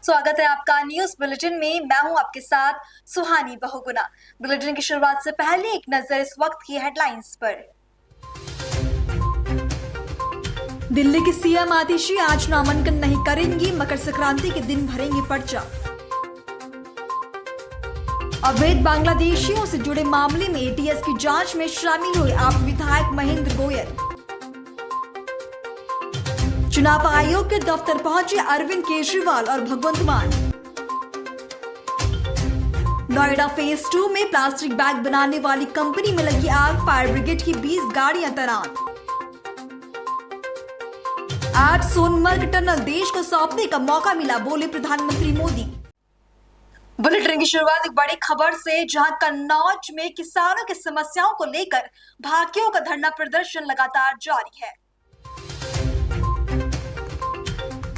स्वागत है आपका न्यूज बुलेटिन में। मैं हूं आपके साथ सुहानी बहुगुना। बुलेटिन की शुरुआत से पहले एक नजर इस वक्त की हेडलाइंस पर। दिल्ली की सीएम आतिशी आज नामांकन नहीं करेंगी, मकर संक्रांति के दिन भरेंगी पर्चा। अवैध बांग्लादेशियों से जुड़े मामले में एटीएस की जांच में शामिल हुए आप विधायक महेंद्र गोयल। चुनाव आयोग के दफ्तर पहुंचे अरविंद केजरीवाल और भगवंत मान। नोएडा फेज 2 में प्लास्टिक बैग बनाने वाली कंपनी में लगी आग, फायर ब्रिगेड की 20 गाड़ियां तैनात। आज सोनमर्ग टनल देश को सौंपने का मौका मिला, बोले प्रधानमंत्री मोदी। बुलेटिन की शुरुआत एक बड़ी खबर से, जहां कन्नौज में किसानों की समस्याओं को लेकर भाकियों का धरना प्रदर्शन लगातार जारी है।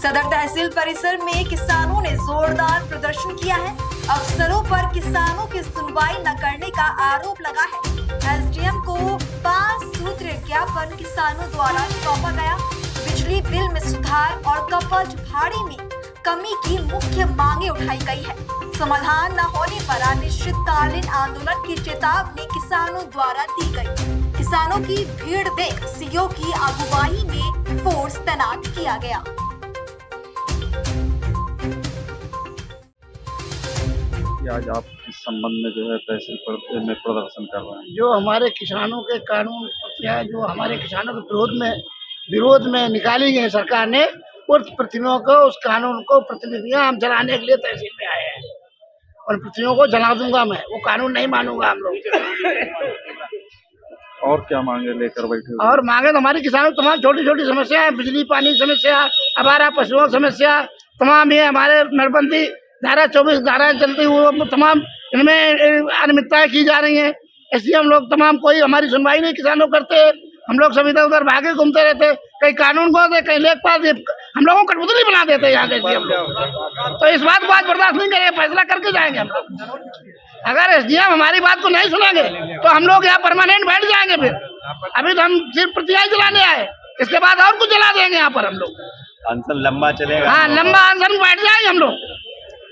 सदर तहसील परिसर में किसानों ने जोरदार प्रदर्शन किया है। अफसरों पर किसानों की सुनवाई न करने का आरोप लगा है। एसडीएम को 5 सूत्रीय ज्ञापन किसानों द्वारा सौंपा गया। बिजली बिल में सुधार और कपज भाड़े में कमी की मुख्य मांगे उठाई गई है। समाधान न होने पर अनिश्चितकालीन आंदोलन की चेतावनी किसानों द्वारा दी गई। किसानों की भीड़ देख सीओ की अगुवाई में फोर्स तैनात किया गया। आज आप इस संबंध में जो है तहसील में प्रदर्शन कर रहे हैं। जो हमारे किसानों के कानून जो हमारे किसानों के विरोध में निकाली गई सरकार ने, उस प्रतिनिधियों को, उस कानून को प्रतिनिधियां हम जलाने के लिए तहसील में आए हैं और प्रतिनिधियों को जला दूंगा मैं, वो कानून नहीं मानूंगा हम लोग। और क्या मांगे लेकर बैठे? और मांगे तो हमारे किसानों की तमाम छोटी छोटी समस्या है, बिजली पानी समस्या, आवारा पशुओं समस्या तमाम, ये हमारे नरबंदी धारा 24 धाराएं चलती हुई तमाम इनमें अनियमितताएं की जा रही हैं। इसलिए हम लोग तमाम कोई हमारी सुनवाई नहीं किसानों करते। हम लोग सब इधर उधर भागे घूमते रहते, कहीं कानून को दे, कहीं लेखपाल, हम लोगों को कठपुतली बना देते यहाँ के हम लोग। तो इस बात को आज बर्दाश्त नहीं करेंगे, फैसला करके जाएंगे हम लोग। अगर एसडीएम हमारी बात को नहीं सुनेंगे तो हम लोग यहाँ परमानेंट बैठ जाएंगे। फिर अभी तो हम सिर्फ प्रतियाई जलाने आए, इसके बाद और कुछ जला देंगे यहाँ पर हम लोग। अनशन लंबा चलेगा? हाँ, लंबा अनशन बैठ जाएंगे हम लोग।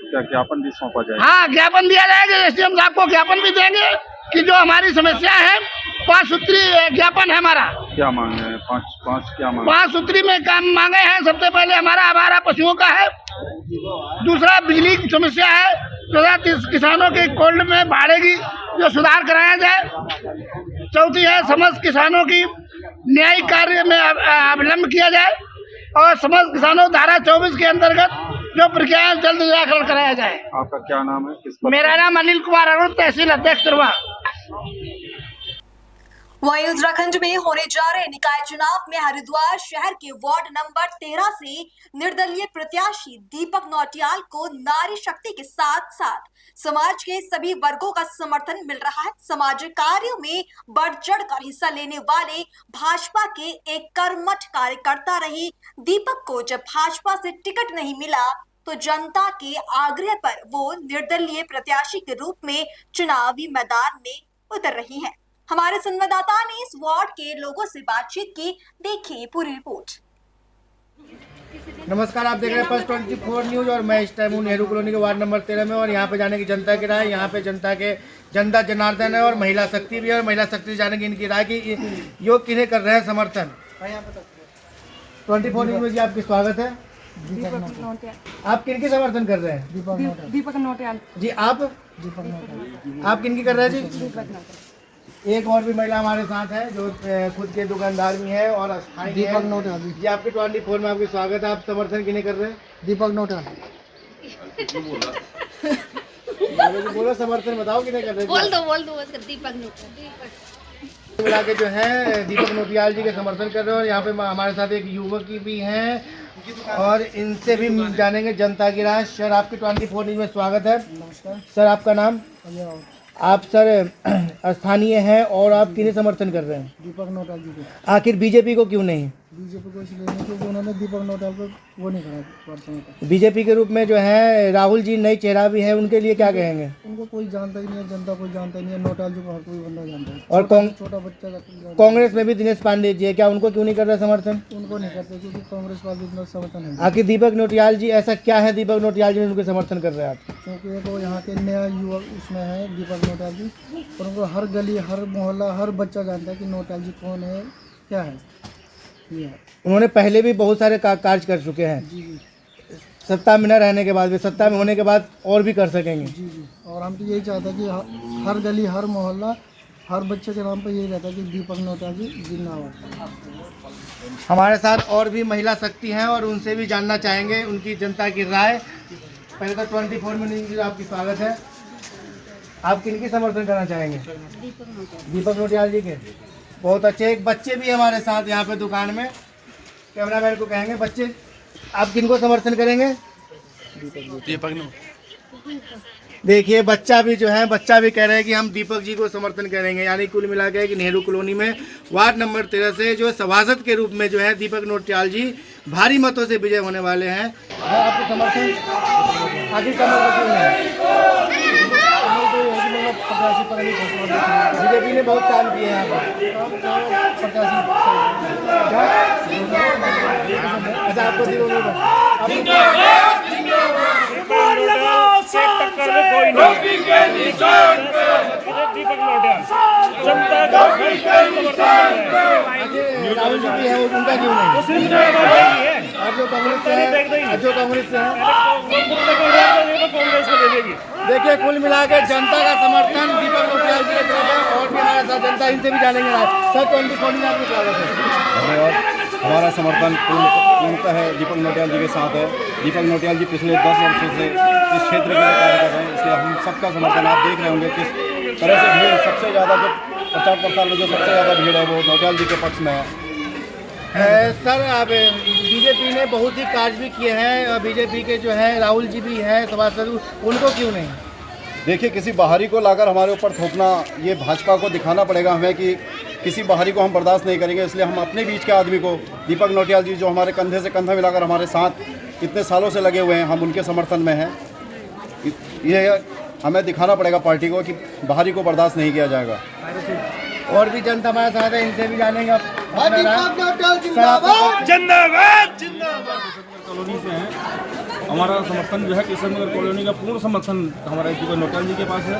क्या ज्ञापन भी सौंपा जाएगा? हाँ, ज्ञापन दिया जाएगा। एसडीएम साहब को ज्ञापन भी देंगे कि जो हमारी समस्या है, 5 सूत्रीय ज्ञापन है हमारा। क्या मांगे हैं? 5 क्या मांगे? 5 सूत्री में काम मांगे हैं। सबसे पहले हमारा आवारा पशुओं का है, दूसरा बिजली की समस्या है, किसानों के कोल्ड में भाड़े की जो सुधार कराया जाए, चौथी है समस्त किसानों की न्यायिक कार्य में अविलंब किया जाए, और समस्त किसानों धारा 24 के अंतर्गत जो प्रक्रिया जल्द निराकरण कराया जाए। आपका क्या नाम है? मेरा नाम अनिल कुमार अरुण, तहसील अध्यक्ष रुआ। वहीं उत्तराखंड में होने जा रहे निकाय चुनाव में हरिद्वार शहर के वार्ड नंबर 13 से निर्दलीय प्रत्याशी दीपक नौटियाल को नारी शक्ति के साथ साथ समाज के सभी वर्गों का समर्थन मिल रहा है। सामाजिक कार्यों में बढ़ चढ़कर हिस्सा लेने वाले भाजपा के एक कर्मठ कार्यकर्ता रहे दीपक को जब भाजपा से टिकट नहीं मिला तो जनता के आग्रह पर वो निर्दलीय प्रत्याशी के रूप में चुनावी मैदान में उतर रही हैं। हमारे संवाददाता ने इस वार्ड के लोगों से बातचीत की, देखिए पूरी रिपोर्ट। नमस्कार, आप देख रहे हैं प्लस 24 न्यूज और मैं इस टाइम हूँ नेहरू कॉलोनी के वार्ड नंबर 13 में। और यहाँ पे जाने की जनता की राय, यहाँ पे जनता जनार्दन है और महिला शक्ति भी है। और महिला शक्ति जाने की इनकी राय की योग किन्हें कर रहे हैं समर्थन। 24 न्यूज में जी आपकी स्वागत है। आप किनकी समर्थन कर रहे हैं? दीपक नौटियाल जी। आप किनकी कर रहे हैं जी? एक और भी महिला हमारे साथ है जो खुद के दुकानदार भी है और स्थायी दीपक नौटियाल जी। आपके 24 में आपकी स्वागत है। आप समर्थन किन्हें कर रहे हैं? दीपक नौटियाल। बोलो समर्थन बताओ किन्हें कर रहे हैं? बोल दो दीपक नौटियाल। मिला के जो है दीपक नौटियाल जी के समर्थन कर रहे हैं। और यहाँ पे हमारे साथ एक युवक भी हैं और इनसे भी जानेंगे जनता की राय। सर, आपके 24 न्यूज में स्वागत है। नमस्कार सर, आपका नाम? आप सर स्थानीय हैं और आप किन्हें समर्थन कर रहे हैं? दीपक नौटियाल जी को। आखिर बीजेपी को क्यों नहीं? बीजेपी को इसलिए नहीं क्योंकि उन्होंने दीपक नोटाल को वो नहीं करा वर्तमान में। बीजेपी के रूप में जो है राहुल जी नई चेहरा भी है, उनके लिए क्या कहेंगे? उनको कोई जानता ही नहीं है, जनता कोई जानता ही नहीं है। नोटाल जी को हर कोई बंदा जानता है। और छोटा बच्चा का कांग्रेस में भी दिनेश पांडे जी है, क्या उनको क्यों नहीं कर रहे समर्थन? उनको नहीं करते क्योंकि कांग्रेस वाले इतना समर्थन है। आखिर दीपक नोटियाल जी ऐसा क्या है दीपक नोटियाल जी में उनके समर्थन कर रहे हैं आप? क्योंकि वो यहाँ के नया युवा उसमें है दीपक नोटाल जी, और उनको हर गली हर मोहल्ला हर बच्चा जानता है कि नोटाल जी कौन है, क्या है, ये है। उन्होंने पहले भी बहुत सारे कार्य कर चुके हैं। जी जी सत्ता में न रहने के बाद भी, सत्ता में होने के बाद और भी कर सकेंगे। जी जी। और हम तो यही चाहते हैं कि हर गली हर मोहल्ला हर बच्चे के नाम पर यही रहता है कि दीपक नोटाल जी जिंदाबाद। हमारे साथ और भी महिला शक्ति हैं और उनसे भी जानना चाहेंगे उनकी जनता की राय। पहले तो 24 मिनट की आपकी स्वागत है। आप किनकी समर्थन करना चाहेंगे? दीपक नोटियाल जी के। बहुत अच्छे। एक बच्चे भी हमारे साथ यहाँ पे दुकान में, कैमरामैन को कहेंगे बच्चे आप किनको समर्थन करेंगे? दीपक नो। देखिए बच्चा भी जो है, बच्चा भी कह रहे हैं कि हम दीपक जी को समर्थन करेंगे। यानी कुल मिला के कि नेहरू कॉलोनी में वार्ड नंबर 13 से जो सभासद के रूप में जो है दीपक नोटियाल जी भारी मतों से विजय होने वाले हैं। आपको समर्थन आगे बीजेपी ने बहुत काम किए हैं यहाँ पर। अच्छा आपको दीपक नोटियाल जनता का राहुल जी भी है, उनका क्यों नहीं? आप जो कांग्रेस से है, जो कांग्रेस से है, कांग्रेस को दे देगी। देखिए कुल मिला के जनता का समर्थन दीपक नोटियाल जी की तरफ है। और भी हमारे साथ जनता, इनसे भी जानेंगे। सर 24 में आपका स्वागत है। धन्यवाद। हमारा समर्थन पूर्णतः है दीपक नोटियाल जी के साथ है। दीपक नोटियाल जी पिछले 10 वर्षों से इस क्षेत्र के लिए कार्य कर रहे हैं, इसलिए हम सबका समर्थन। आप देख रहे होंगे किस तरह से भीड़, सबसे ज़्यादा जो प्रचार प्रसार में जो सबसे ज़्यादा भीड़ है वो नोटियाल जी के पक्ष में है। सर अब बीजेपी ने बहुत ही कार्य भी किए हैं। बीजेपी के जो है राहुल जी भी हैं सभासद, उनको क्यों नहीं? देखिए किसी बाहरी को लाकर हमारे ऊपर थोपना, ये भाजपा को दिखाना पड़ेगा हमें कि किसी बाहरी को हम बर्दाश्त नहीं करेंगे। इसलिए हम अपने बीच के आदमी को, दीपक नोटियाल जी जो हमारे कंधे से कंधा मिलाकर हमारे साथ इतने सालों से लगे हुए हैं, हम उनके समर्थन में हैं। ये हमें दिखाना पड़ेगा पार्टी को कि बाहरी को बर्दाश्त नहीं किया जाएगा। और भी जनता हमारे साथ है, इनसे भी जानेंगे। जिंदाबाद कॉलोनी से है। हमारा समर्थन जो है किशननगर कॉलोनी का पूर्ण समर्थन हमारा दीपक नोटियाल जी के पास है।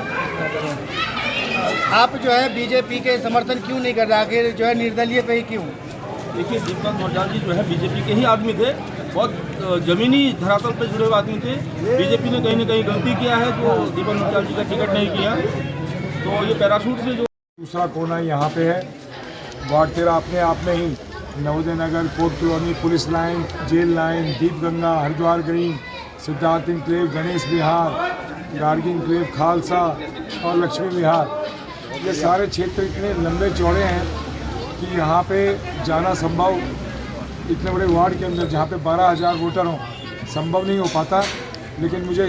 आप जो है बीजेपी के समर्थन क्यों नहीं कर रहे? आखिर जो है निर्दलीय पे ही क्यों? देखिए दीपक नोटियाल जी जो है बीजेपी के ही आदमी थे, बहुत जमीनी धरातल पर जुड़े हुए आदमी थे। बीजेपी ने कहीं ना कहीं गलती किया है जो दीपक नोटियाल जी का टिकट नहीं किया। तो ये पैराशूट से जो दूसरा कोना यहाँ पे है वार्ड 13 अपने आप में ही Navodaya Nagar, court colony, police line, jail line, Deep Ganga, Haridwar green, Siddharth enclave, Ganesh Vihar, Gargi enclave, Khalsa और लक्ष्मी विहार। ये सारे क्षेत्र इतने लंबे चौड़े हैं कि यहाँ पे जाना संभव, इतने बड़े वार्ड के अंदर जहाँ पे 12,000 वोटर हों, संभव नहीं हो पाता। लेकिन मुझे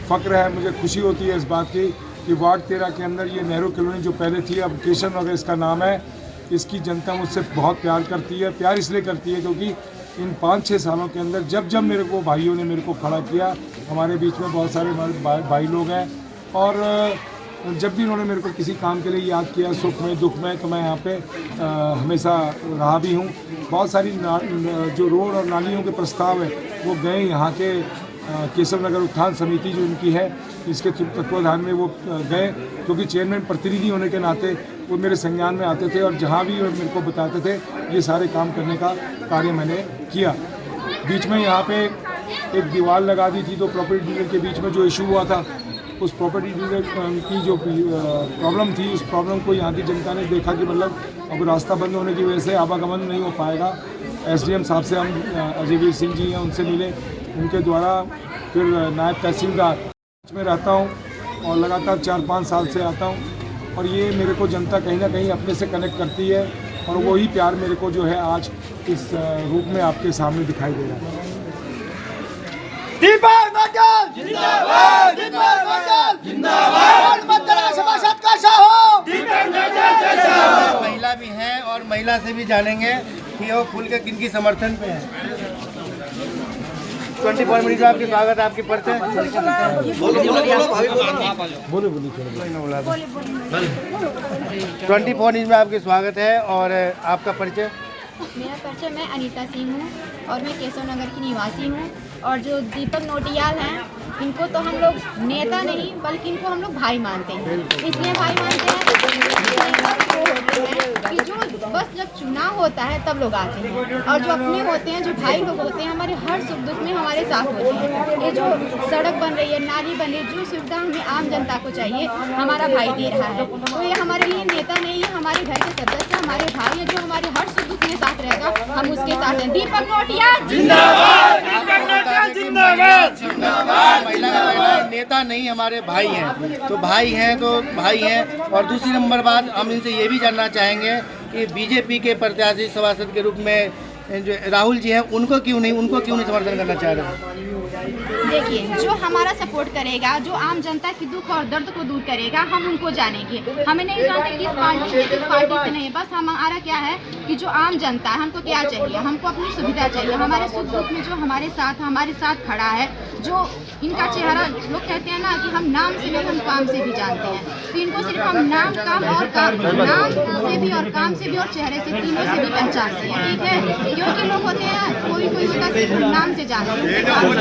फ़क्र है, मुझे खुशी होती है इस बात की कि वार्ड 13 के अंदर ये नेहरू कॉलोनी जो पहले थी, अब किशननगर इसका नाम है, इसकी जनता मुझसे बहुत प्यार करती है। प्यार इसलिए करती है क्योंकि इन 5-6 सालों के अंदर जब जब मेरे को भाइयों ने मेरे को खड़ा किया, हमारे बीच में बहुत सारे भाई लोग हैं, और जब भी उन्होंने मेरे को किसी काम के लिए याद किया, सुख में दुख में, तो मैं यहाँ पे हमेशा रहा भी हूँ। बहुत सारी जो रोड और नालियों के प्रस्ताव है वो गए यहाँ के केशवनगर उत्थान समिति जो इनकी है, इसके तत्वाधान में वो गए, क्योंकि चेयरमैन प्रतिनिधि होने के नाते वो मेरे संज्ञान में आते थे और जहाँ भी मेरे को बताते थे ये सारे काम करने का कार्य मैंने किया। बीच में यहाँ पे एक दीवार लगा दी थी, तो प्रॉपर्टी डीलर के बीच में जो इशू हुआ था, उस प्रॉपर्टी डीलर की जो प्रॉब्लम थी, उस प्रॉब्लम को यहाँ की जनता ने देखा कि मतलब अब रास्ता बंद होने की वजह से आवागमन नहीं हो पाएगा। एसडीएम साहब से हम अजयवीर सिंह जी हैं, उनसे मिले, उनके द्वारा फिर नायब तहसीलदार में रहता हूँ और लगातार 4-5 साल से आता हूँ, और ये मेरे को जनता कहीं ना कहीं अपने से कनेक्ट करती है, और वही प्यार मेरे को जो है आज इस रूप में आपके सामने दिखाई दे रहा है। दीपक नोटियाल जिंदाबाद, दीपक नोटियाल जिंदाबाद, मतदाता सभासद का साहो, दीपक नोटियाल का साहो। महिला भी हैं और महिला से भी जानेंगे। कि वो खुल के किनकी समर्थन पे है। 24 मिनट में आपके स्वागत है, आपकी परिचय। 24 मिनट में आपके स्वागत है और आपका परिचय। मेरा परिचय, मैं अनीता सिंह हूँ और मैं केशव नगर की निवासी हूँ। और जो दीपक नोटियाल हैं, इनको तो हम लोग नेता नहीं बल्कि इनको हम लोग भाई मानते हैं। इसलिए भाई मानते हैं कि जो बस जब चुनाव होता है तब लोग आते हैं, और जो अपने होते हैं, जो भाई लोग होते हैं, हमारे हर सुख दुख में हमारे साथ होते हैं। ये जो सड़क बन रही है, नाली बन रही है, जो सुविधा हमें आम जनता को चाहिए, हमारा भाई दे रहा है। तो ये हमारे लिए नेता नहीं है, हमारे घर के सदस्य, हमारे भाई है, जो हमारे हर सुख दुख में साथ रहेगा, हम उसके साथ हैं। दीपक नोटियाल जिंदाबाद, महिला का महिला नेता नहीं, हमारे भाई हैं। तो भाई हैं तो भाई हैं। और दूसरी नंबर बात, हम इनसे ये भी जानना चाहेंगे कि बीजेपी के प्रत्याशी सभासद के रूप में जो राहुल जी हैं, उनको क्यों नहीं समर्थन करना चाह रहे? देखिए, जो हमारा सपोर्ट करेगा, जो आम जनता की दुख और दर्द को दूर करेगा, हम उनको जानेंगे। हमें नहीं जानते किस पार्टी से नहीं, बस हमारा क्या है कि जो आम जनता है, हमको क्या चाहिए, हमको अपनी सुविधा चाहिए। हमारे सुख दुख में जो हमारे साथ खड़ा है, जो इनका चेहरा, लोग कहते हैं ना कि हम नाम से नहीं, हम काम से भी जानते हैं। तो इनको सिर्फ हम नाम से भी और काम से भी और चेहरे से, तीनों से भी पहचानते हैं। ठीक है, क्योंकि लोग होते हैं, कोई होता है सिर्फ नाम से जानते हैं, और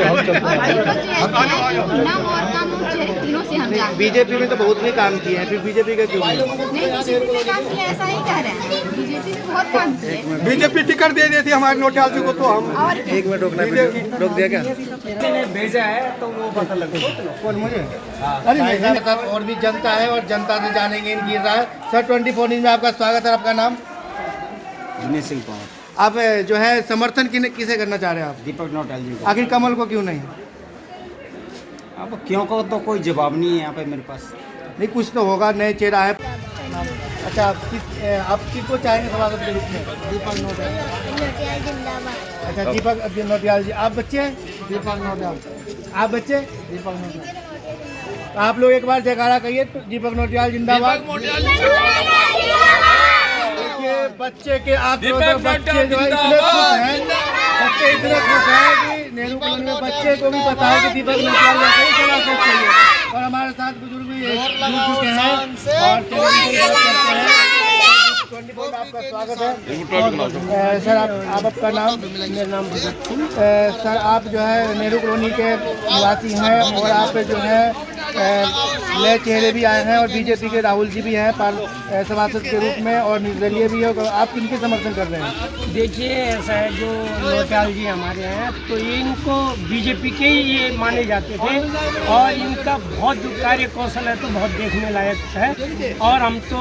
नाम और काम और चेहरे तीनों से हम जानते हैं। बीजेपी में तो बहुत भी काम किया है, फिर बीजेपी का क्यों नहीं? बीजेपी में काम किया, ऐसा ही कह रहे हैं। बीजेपी में बहुत काम किया। बीजेपी टिकट दे देती हमारे नोटियाल जी को, तो हम और एक मिनट रोक दिया क्या? भेजा है तो वो पता लग कौन, मुझे? अरे साहब, और भी जनता है और जनता से जानेंगे इनकी राय। सर, 24 न्यूज़ में आपका स्वागत है। आपका नाम? दिनेश सिंह पवार। आप जो है समर्थन किसे करना चाह रहे हैं आप? दीपक नोटियाल जी को। आखिर कमल को क्यों नहीं? अब क्यों को तो कोई जवाब नहीं है यहाँ पे मेरे पास। नहीं, कुछ तो होगा, नए चेहरा है। अच्छा, आप किसको चाहेंगे सभासद के रूप में? दीपक नोटियाल। अच्छा, दीपक नोटियाल जी। आप बच्चे हैं? दीपक नोटियाल। आप बच्चे? दीपक नोटियाल। तो आप लोग एक बार जयकारा कहिए, तो दीपक नोटियाल जिंदाबाद। देखिए, बच्चे के आक्रोश, बच्चे जो है इतने खुश हैं, कि नेहरू कॉलोनी में बच्चे को भी पता है कि दीपक नोटियाल जैसे ही सभासद चाहिए। और हमारे साथ बुजुर्ग भी जुड़ चुके हैं और आपका स्वागत है। सर, आप आपका नाम? मेरा नाम भगत सिंह। सर, आप जो है नेहरू कॉलोनी के निवासी हैं और आप जो है नए चेहरे भी आए हैं और बीजेपी के राहुल जी भी हैं सभासद के रूप में और निर्दलीय भी है। आप किनके समर्थन कर रहे हैं? देखिए, ऐसा है, जो नोटियाल जी हमारे हैं तो ये इनको बीजेपी के ही ये माने जाते थे, और इनका बहुत जो कार्य कौशल है तो बहुत देखने लायक है। और हम तो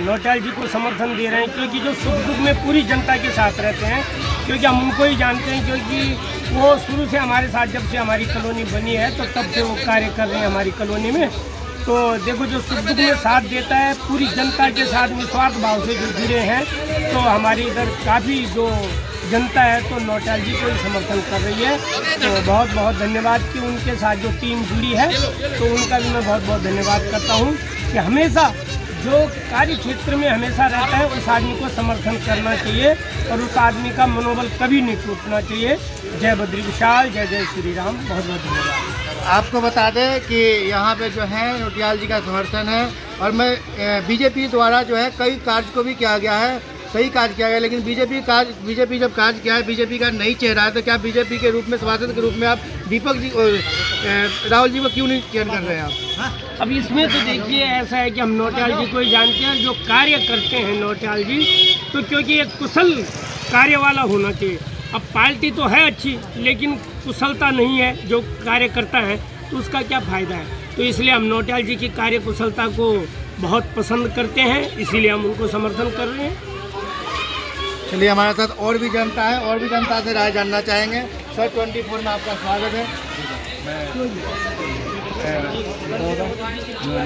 नोटियाल जी को समर्थन दे रहे हैं, क्योंकि जो सुख दुख में पूरी जनता के साथ रहते हैं, क्योंकि हम उनको ही जानते हैं, क्योंकि वो शुरू से हमारे साथ, जब से हमारी कॉलोनी बनी है तो तब से वो कार्य कर रहे हैं हमारी कॉलोनी में। तो देखो, जो सुख दुख में साथ देता है, पूरी जनता के साथ निस्वार्थ भाव से जो जुड़े हैं, तो हमारी इधर काफ़ी जो जनता है तो नोटियाल जी को ही समर्थन कर रही है। तो बहुत बहुत धन्यवाद कि उनके साथ जो टीम जुड़ी है, तो उनका भी मैं बहुत बहुत धन्यवाद करता हूँ कि हमेशा जो कार्य क्षेत्र में हमेशा रहता है, उस आदमी को समर्थन करना चाहिए और उस आदमी का मनोबल कभी नहीं टूटना चाहिए। जय बद्री विशाल, जय जय श्री राम। बहुत बहुत धन्यवाद। आपको बता दें कि यहाँ पे जो है नोटियाल जी का समर्थन है, और मैं बीजेपी द्वारा जो है कई कार्य को भी किया गया है, सही कार्य किया गया, लेकिन बीजेपी जब कार्य किया है, बीजेपी का नहीं चेहरा है, तो क्या बीजेपी के रूप में सभासद के रूप में आप दीपक जी राहुल जी को क्यों नहीं चयन कर रहे हैं आप? अब इसमें तो देखिए, ऐसा है कि हम नोटियाल जी को ही जानते हैं, जो कार्य करते हैं नोटियाल जी, तो क्योंकि एक कुशल कार्य वाला होना चाहिए। अब पार्टी तो है अच्छी, लेकिन कुशलता नहीं है जो कार्य करता है, तो उसका क्या फ़ायदा है। तो इसलिए हम नोटियाल जी की कार्य कुशलता को बहुत पसंद करते हैं, इसीलिए हम उनको समर्थन कर रहे हैं। चलिए, हमारे साथ और भी जनता है, और भी जनता से राय जानना चाहेंगे। सर, 24 में आपका स्वागत है।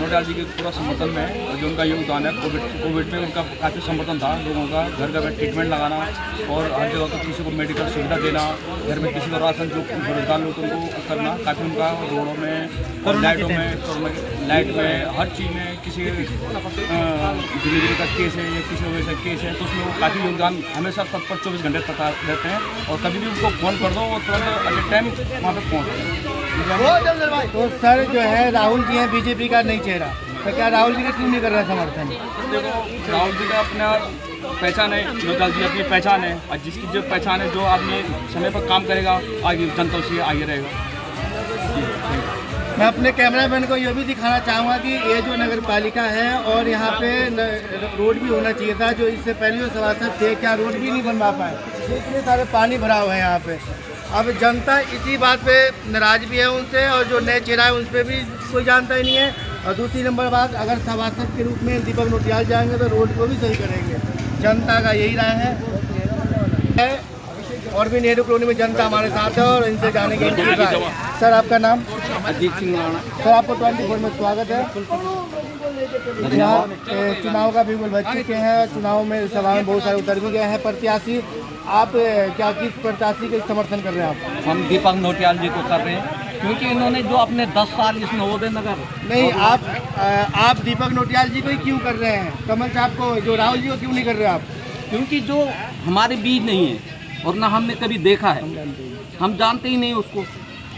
नोटियाल जी के पूरा समर्थन में है, और जो उनका योगदान है, कोविड में उनका काफ़ी समर्थन था लोगों का, घर घर में ट्रीटमेंट लगाना और हर जगह को किसी को मेडिकल सुविधा देना, घर में किसी को राशन जो बेरोजगार लोग उनको करना, काफ़ी उनका रोडों में और लाइटों में लाइट में, हर चीज़ में किसी डिलीवरी का केस है या किसी वजह से केस है तो उसमें वो काफ़ी योगदान हमेशा तत्पर 24 घंटे तक रहते हैं और कभी भी उनको फ़ोन कर दो वो तुरंत एट ए टाइम वहाँ पर पहुँचते हैं। तो सर जो है राहुल जी हैं बीजेपी का नई चेहरा, तो क्या राहुल जी का क्यों नहीं कर रहा समर्थन? देखो राहुल जी का अपना पहचान है, नोटाल जी अपनी पहचान है और जिसकी जो पहचान है, जो आदमी समय पर काम करेगा आगे जनता उससे आगे रहेगा। मैं अपने कैमरामैन को ये भी दिखाना चाहूँगा कि ये जो नगर पालिका है और यहाँ पे रोड भी होना चाहिए था, जो इससे पहले जो सभासद थे क्या रोड भी नहीं बनवा पाए, इतने सारे पानी भरा हुआ है यहाँ पे। अब जनता इसी बात पे नाराज़ भी है उनसे और जो नए चेहरा है उन पर भी कोई जानता ही नहीं है। और दूसरी नंबर बात, अगर सभासद के रूप में दीपक नोटियाल जाएंगे तो रोड को भी सही करेंगे, जनता का यही राय है। और भी नेहरू कॉलोनी में जनता हमारे साथ है और इनसे जाने की राय। सर आपका नाम? अजीत सिंह राणा। सर आपको 24 में स्वागत है। यहाँ चुनाव का बिल्कुल बच चुके हैं, चुनाव में सभा में बहुत सारे उतर भी गए हैं प्रत्याशी। आप क्या किस प्रत्याशी के समर्थन कर रहे हैं? आप? हम दीपक नोटियाल जी को कर रहे हैं क्योंकि इन्होंने जो अपने 10 साल इस नवोदय नगर नहीं, आप दीपक नोटियाल जी को ही क्यों कर रहे हैं? कमल साहब को, जो राहुल जी को क्यों नहीं कर रहे आप? क्योंकि जो हमारे बीच नहीं है और ना हमने कभी देखा है, हम जानते ही नहीं उसको,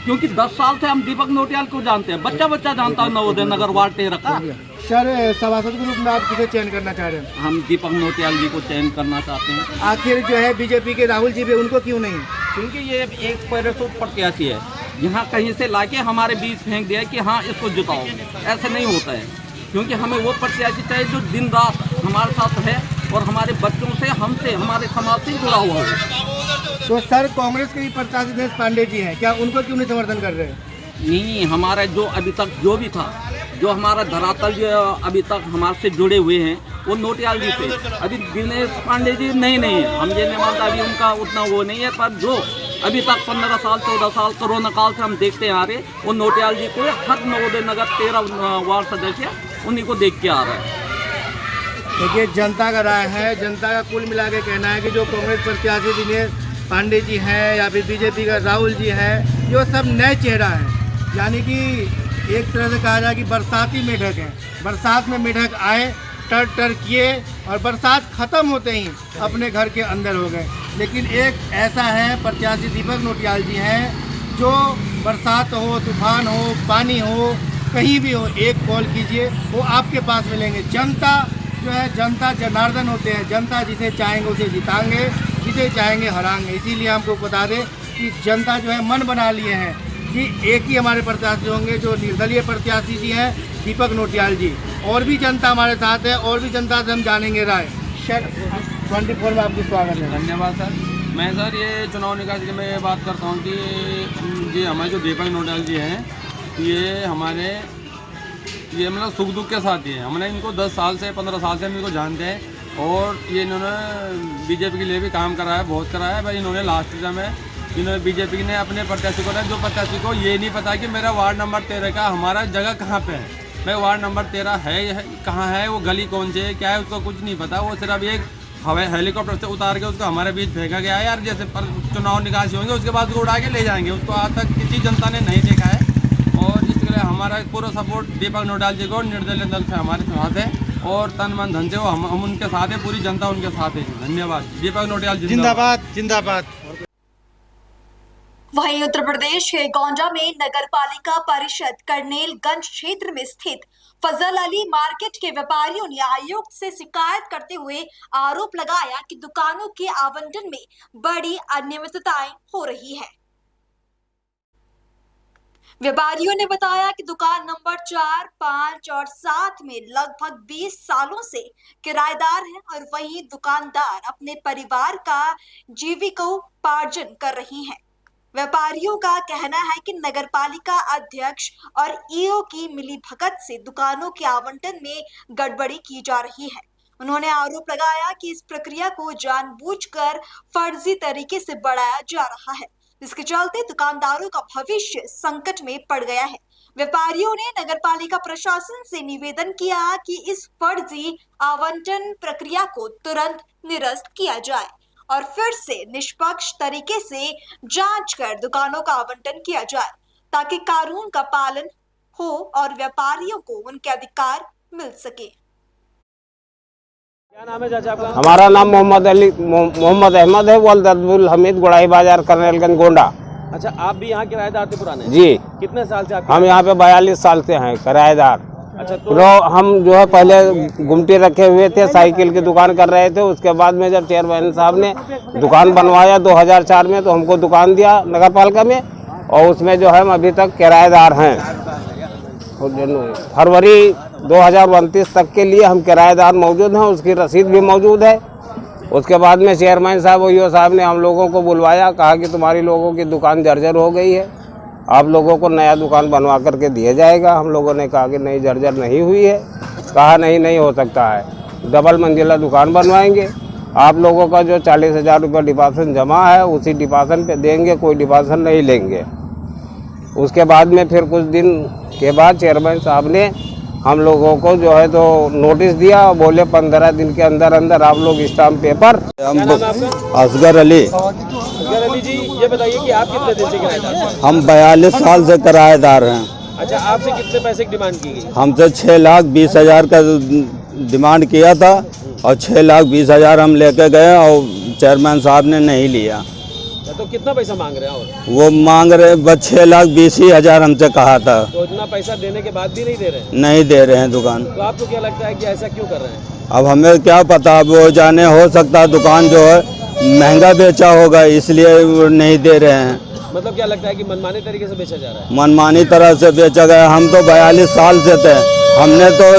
क्योंकि 10 साल से हम दीपक नोटियाल को जानते हैं, बच्चा बच्चा जानता है नवोदय नगर वार्ड 13 का। सर सभासद के रूप में आप किसे चयन करना चाह रहे हैं? हम दीपक नोटियाल जी को चयन करना चाहते हैं। आखिर जो है बीजेपी के राहुल जी भी, उनको क्यों नहीं? क्योंकि ये एक पैराशूट प्रत्याशी है, यहाँ कहीं से लाके हमारे बीच फेंक दिया कि हाँ इसको जिताओ, ऐसे नहीं होता है। क्योंकि हमें वो प्रत्याशी चाहिए जो दिन रात हमारे साथ है और हमारे बच्चों से, हमसे, हमारे समाज से जुड़ा हुआ हो। तो सर कांग्रेस के ही प्रत्याशी दिनेश पांडे जी हैं, क्या उनको क्यों नहीं समर्थन कर रहे हैं? नहीं, हमारा जो अभी तक जो भी था, जो हमारा धरातल जो अभी तक हमारे से जुड़े हुए हैं वो नोटियाल जी से। अभी दिनेश पांडे जी नहीं है, हम ये नहीं मानता अभी उनका उतना वो नहीं है, पर जो अभी तक 15 साल 14 साल कोरोना काल से हम देखते आ रहे, वो नोटियाल जी को हर नवोदय नगर 13 वार्ड सदस्य उन्हीं को देख के आ रहा है। देखिए जनता का राय है, जनता का कुल मिला के कहना है कि जो कांग्रेस प्रत्याशी दिनेश पांडे जी हैं या फिर बीजेपी का राहुल जी हैं, ये सब नए चेहरा है। यानी कि एक तरह से कहा जाए कि बरसाती मेढक है, बरसात में मेढक आए, टर टर किए और बरसात ख़त्म होते ही अपने घर के अंदर हो गए। लेकिन एक ऐसा है प्रत्याशी दीपक नोटियाल जी हैं, जो बरसात हो, तूफान हो, पानी हो, कहीं भी हो, एक कॉल कीजिए वो आपके पास मिलेंगे। जनता जो है, जनता जनार्दन होते हैं, जनता जिसे चाहेंगे उसे जिताएंगे, जिसे चाहेंगे हराएंगे। इसीलिए हमको बता दें कि जनता जो है मन बना लिए हैं कि एक ही हमारे प्रत्याशी होंगे, जो निर्दलीय प्रत्याशी जी हैं दीपक नोटियाल जी। और भी जनता हमारे साथ है, और भी जनता से हम जानेंगे राय। सर 24 में आपकी स्वागत है। धन्यवाद सर। मैं सर ये चुनाव निकाल के मैं ये बात करता हूँ कि ये हमारे जो दीपक नोटियाल जी हैं, ये मतलब सुख दुख के साथ ही है। हमने इनको 10 साल से 15 साल से हम इनको जानते हैं और ये इन्होंने बीजेपी के लिए भी काम करा है, बहुत करा है। भाई इन्होंने लास्ट में इन्होंने बीजेपी ने अपने प्रत्याशी को, जो प्रत्याशी को ये नहीं पता कि मेरा वार्ड नंबर 13 का हमारा जगह कहाँ पे है, मैं वार्ड नंबर 13 है कहाँ है, वो गली कौन सी है, क्या है, उसको कुछ नहीं पता। वो सिर्फ एक हेलीकॉप्टर से उतार के उसको हमारे बीच फेंका गया है यार, जैसे पर चुनाव निकासी होंगे उसके बाद उसको उड़ा के ले जाएंगे। उसको आज तक किसी जनता ने नहीं देखा है और इसके लिए हमारा पूरा सपोर्ट दीपक नोटियाल जी को निर्दलीय दल से हमारे साथ है और तन मन धन से हम उनके साथ है, पूरी जनता उनके साथ है। धन्यवाद। दीपक नोटियाल जिंदाबाद जिंदाबाद। वहीं उत्तर प्रदेश के गोंडा में नगर पालिका परिषद करनेलगंज क्षेत्र में स्थित फजल अली मार्केट के व्यापारियों ने आयोग से शिकायत करते हुए आरोप लगाया कि दुकानों के आवंटन में बड़ी अनियमितताएं हो रही है। व्यापारियों ने बताया कि दुकान नंबर 4, 5 और 7 में लगभग 20 सालों से किराएदार हैं और वहीं दुकानदार अपने परिवार का जीविकोपार्जन कर रही हैं। व्यापारियों का कहना है कि नगरपालिका अध्यक्ष और ईओ की मिलीभगत से दुकानों के आवंटन में गड़बड़ी की जा रही है। उन्होंने आरोप लगाया कि इस प्रक्रिया को जानबूझकर फर्जी तरीके से बढ़ाया जा रहा है, जिसके चलते दुकानदारों का भविष्य संकट में पड़ गया है। व्यापारियों ने नगरपालिका प्रशासन से निवेदन किया कि इस फर्जी आवंटन प्रक्रिया को तुरंत निरस्त किया जाए और फिर से निष्पक्ष तरीके से जांच कर दुकानों का आवंटन किया जाए ताकि कानून का पालन हो और व्यापारियों को उनके अधिकार मिल सके। क्या नाम है चाचा आपका? हमारा नाम मोहम्मद अहमद है, वल्द अब्दुल हमीद, गुड़ाई बाजार, करनेलगंज, गोंडा। अच्छा, आप भी यहाँ किराएदार थे पुराने? जी। कितने साल से आप? हम यहाँ पे 42 साल से हैं किराएदार। अच्छा, तो हम जो है पहले गुमटी रखे हुए थे, साइकिल की दुकान कर रहे थे। उसके बाद में जब चेयरमैन साहब ने दुकान बनवाया 2004 में, तो हमको दुकान दिया नगर पालिका में, और उसमें जो है हम अभी तक किराएदार हैं। फरवरी 2029 तक के लिए हम किराएदार मौजूद हैं, उसकी रसीद भी मौजूद है। उसके बाद में चेयरमैन साहब ओयो साहब ने हम लोगों को बुलवाया, कहा कि तुम्हारी लोगों की दुकान जर्जर हो गई है, आप लोगों को नया दुकान बनवा करके दिया जाएगा। हम लोगों ने कहा कि नहीं, जर्जर नहीं हुई है। कहा नहीं हो सकता है, डबल मंजिला दुकान बनवाएंगे, आप लोगों का जो 40,000 रुपये डिपॉजिट जमा है उसी डिपॉजिट पे देंगे, कोई डिपॉजिट नहीं लेंगे। उसके बाद में फिर कुछ दिन के बाद चेयरमैन साहब ने हम लोगों को जो है तो नोटिस दिया, बोले 15 दिन के अंदर अंदर आप लोग स्टाम्प पेपर। असगर अली। असगर अली जी, ये बताइए कि आप कितने दिन से किराएदार हैं? हम 42 साल से किराएदार हैं। अच्छा, आपसे कितने पैसे की डिमांड की गई? हमसे 6,20,000 का डिमांड किया था और 6,20,000 हम लेके गए और चेयरमैन साहब ने नहीं लिया। तो कितना पैसा मांग रहे हैं? और वो मांग रहे बस 6,20,000 हमसे कहा था। तो इतना पैसा देने के बाद भी नहीं दे रहे हैं? नहीं दे रहे हैं दुकान। तो आपको क्या लगता है कि ऐसा क्यों कर रहे हैं? अब हमें क्या पता, वो जाने, हो सकता है दुकान जो है महंगा बेचा होगा इसलिए वो नहीं दे रहे हैं। मतलब क्या लगता है कि मनमानी तरीके से बेचा जा रहा है? मनमानी तरह से बेचा गया। हम तो 42 साल से थे, हमने तो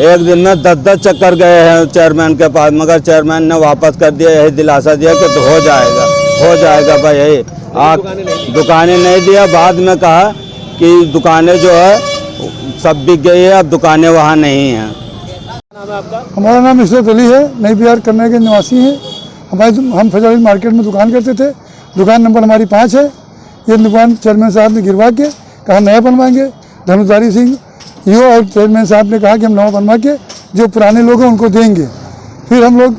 एक दिन में 10-10 चक्कर गए हैं चेयरमैन के पास, मगर चेयरमैन ने वापस कर दिया, यही दिलासा दिया कि तो हो जाएगा भाई। यही दुकानें नहीं दिया। बाद में कहा कि दुकानें जो है सब बिक गई है, अब दुकानें वहाँ नहीं हैं। नाम है आपका? हमारा नाम इशरत अली है, नई बिहार करने के निवासी हैं। हम फैजाबाद मार्केट में दुकान करते थे, दुकान नंबर हमारी 5 है। ये दुकान चेयरमैन साहब ने गिरवा के कहा नया बनवाएंगे। धनुधारी सिंह यो और चेयरमैन साहब ने कहा कि हम नया बनवा के जो पुराने लोग हैं उनको देंगे। फिर हम लोग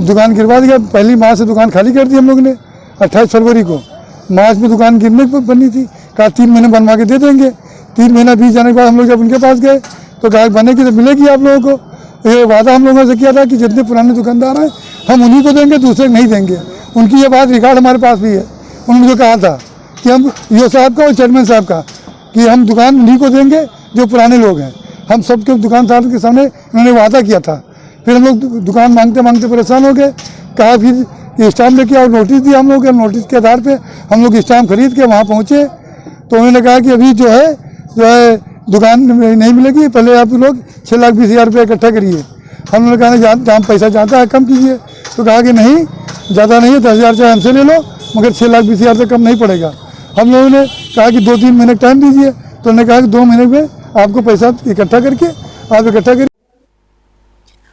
दुकान गिरवा दिया। पहली मार्च से दुकान खाली कर दी हम लोग ने। 28 फरवरी को मार्च में दुकान गिरने पर बनी थी, कहा 3 महीने बनवा के दे देंगे। 3 महीना बीत जाने के बाद हम लोग जब उनके पास गए तो कहा बनेगी तो मिलेगी आप लोगों को। ये वादा हम लोगों से किया था कि जितने पुराने दुकानदार हैं हम उन्हीं को देंगे, दूसरे नहीं देंगे। उनकी ये बात रिकॉर्ड हमारे पास भी है। उन्होंने कहा था कि हम यो साहब का और चेयरमैन साहब का कि हम दुकान उन्हीं को देंगे जो पुराने लोग हैं। हम सबके दुकानदार के सामने उन्होंने वादा किया था। फिर हम लोग दुकान मांगते मांगते परेशान हो गए। कहा फिर स्टाम्प लेके और नोटिस दिया हम लोग। नोटिस के आधार पे हम लोग स्टाम्प खरीद के वहाँ पहुँचे तो उन्होंने कहा कि अभी जो है दुकान नहीं मिलेगी, पहले आप लोग 6,20,000 रुपये इकट्ठा करिए। हम लोगों ने कहा जहाँ पैसा जाता है कम कीजिए। तो कहा कि नहीं, ज़्यादा नहीं है, 10,000 चाहे हमसे ले लो, मगर 6,20,000 से कम नहीं पड़ेगा। हम लोगों ने कहा कि 2-3 महीने टाइम दीजिए। तो उन्होंने कहा कि 2 महीने में आपको पैसा इकट्ठा करके आप इकट्ठा करिए।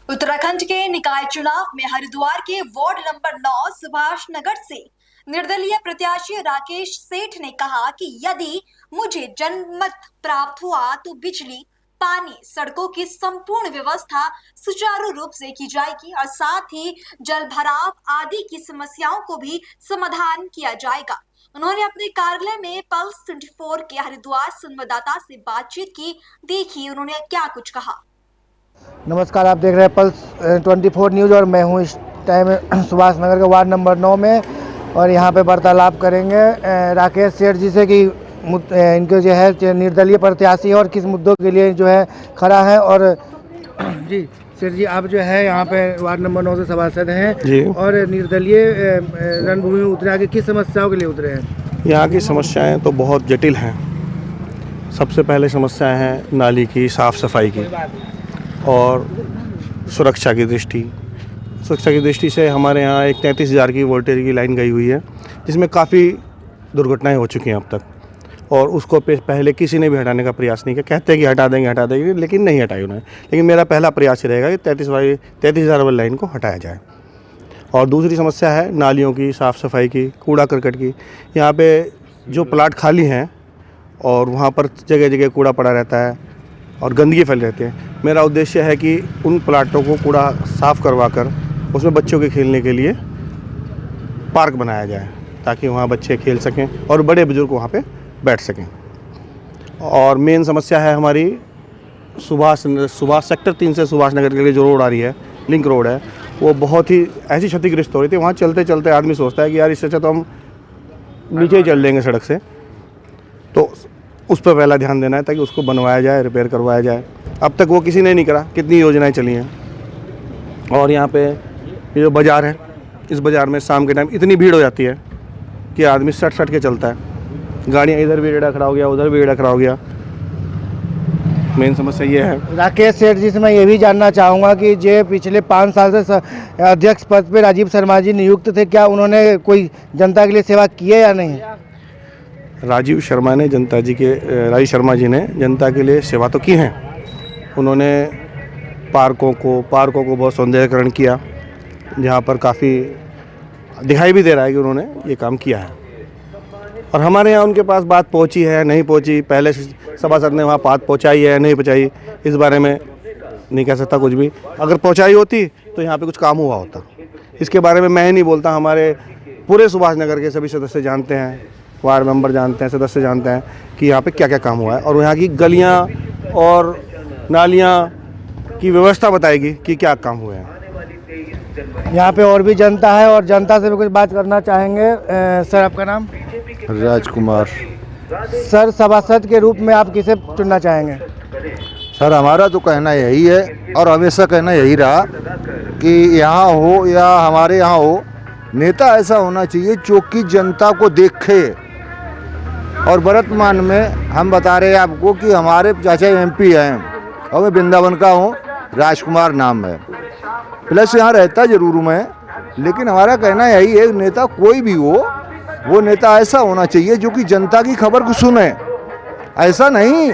उत्तराखंड के निकाय चुनाव में हरिद्वार के वार्ड नंबर 9 सुभाष नगर से निर्दलीय प्रत्याशी राकेश सेठ ने कहा कि यदि मुझे जनमत प्राप्त हुआ तो बिजली, पानी, सड़कों की संपूर्ण व्यवस्था सुचारू रूप से की जाएगी और साथ ही जल भराव आदि की समस्याओं को भी समाधान किया जाएगा। उन्होंने अपने कार्यालय में पल्स 24 के हरिद्वार संवाददाता से बातचीत की। देखिए उन्होंने क्या कुछ कहा। नमस्कार, आप देख रहे हैं पल्स 24 न्यूज़ और मैं हूं इस टाइम सुभाष नगर के वार्ड नंबर 9 में और यहां पे वार्तालाप करेंगे राकेश सेठ जी से कि इनके जो है निर्दलीय प्रत्याशी और किस मुद्दों के लिए जो है खड़ा है। और जी सेठ जी, आप जो है यहाँ पे वार्ड नंबर 9 से सभासद हैं जी, और निर्दलीय रणभूमि में उतरे, आगे किस समस्याओं के लिए उतरे हैं? यहाँ की समस्याएं तो बहुत जटिल हैं। सबसे पहले समस्या है नाली की साफ़ सफाई की और सुरक्षा की दृष्टि से हमारे यहाँ एक 33,000 की वोल्टेज की लाइन गई हुई है, जिसमें काफ़ी दुर्घटनाएं हो चुकी हैं अब तक, और उसको पहले किसी ने भी हटाने का प्रयास नहीं किया। कहते हैं कि हटा देंगे, लेकिन नहीं हटाई उन्होंने। लेकिन मेरा पहला प्रयास रहेगा कि 33,000 वाली लाइन को हटाया जाए। और दूसरी समस्या है नालियों की साफ़ सफाई की, कूड़ा करकट की। यहाँ पे जो प्लाट खाली हैं और वहाँ पर जगह जगह कूड़ा पड़ा रहता है और गंदगी फैल रहती है। मेरा उद्देश्य है कि उन प्लाटों को कूड़ा साफ़ करवा कर उसमें बच्चों के खेलने के लिए पार्क बनाया जाए, ताकि वहाँ बच्चे खेल सकें और बड़े बुजुर्ग वहाँ पे बैठ सकें। और मेन समस्या है हमारी सुभाष सेक्टर 3 से सुभाष नगर के लिए जो रोड आ रही है, लिंक रोड है, वो बहुत ही ऐसी क्षतिग्रस्त हो रही थी। वहाँ चलते चलते आदमी सोचता है कि यार इससे अच्छा तो हम नीचे ही चल लेंगे सड़क से। तो उस पर पहला ध्यान देना है ताकि उसको बनवाया जाए, रिपेयर करवाया जाए। अब तक वो किसी ने नहीं करा। कितनी योजनाएं चली हैं। और यहाँ पे ये जो बाज़ार है, इस बाज़ार में शाम के टाइम इतनी भीड़ हो जाती है कि आदमी सट के चलता है। गाड़ियाँ इधर भी रेड़ा खड़ा हो गया, उधर भी रेड़ा खड़ा हो गया। मेन समस्या ये है। राकेश सेठ जी से मैं ये भी जानना चाहूँगा कि जो पिछले 5 साल से अध्यक्ष पद पे राजीव शर्मा जी नियुक्त थे, क्या उन्होंने कोई जनता के लिए सेवा की है या नहीं? राजीव शर्मा जी ने जनता के लिए सेवा तो की हैं। उन्होंने पार्कों को बहुत सौंदर्यकरण किया, जहाँ पर काफ़ी दिखाई भी दे रहा है कि उन्होंने ये काम किया है। और हमारे यहाँ उनके पास बात पहुँची है नहीं पहुँची, पहले सभासद ने वहाँ बात पहुँचाई है नहीं पहुँचाई, इस बारे में नहीं कह सकता कुछ भी। अगर पहुँचाई होती तो यहाँ पे कुछ काम हुआ होता। इसके बारे में मैं ही नहीं बोलता, हमारे पूरे सुभाष नगर के सभी सदस्य जानते हैं, वार्ड मेंबर जानते हैं, सदस्य जानते हैं कि यहाँ पे क्या क्या काम हुआ है। और यहाँ की गलियाँ और नालियाँ की व्यवस्था बताएगी कि क्या काम हुए हैं। यहाँ पे और भी जनता है और जनता से भी कुछ बात करना चाहेंगे। सर, आपका नाम? राजकुमार। सर, सभासद के रूप में आप किसे चुनना चाहेंगे? सर, हमारा तो कहना यही है और हमेशा कहना यही रहा कि यहाँ हो या हमारे यहाँ हो, नेता ऐसा होना चाहिए जो कि जनता को देखे। और वर्तमान में हम बता रहे हैं आपको कि हमारे चाचा MP हैं और मैं वृंदावन का हूँ, राजकुमार नाम है। प्लस यहाँ रहता जरूर हूँ मैं, लेकिन हमारा कहना यही है नेता कोई भी हो, वो नेता ऐसा होना चाहिए जो कि जनता की खबर को सुने। ऐसा नहीं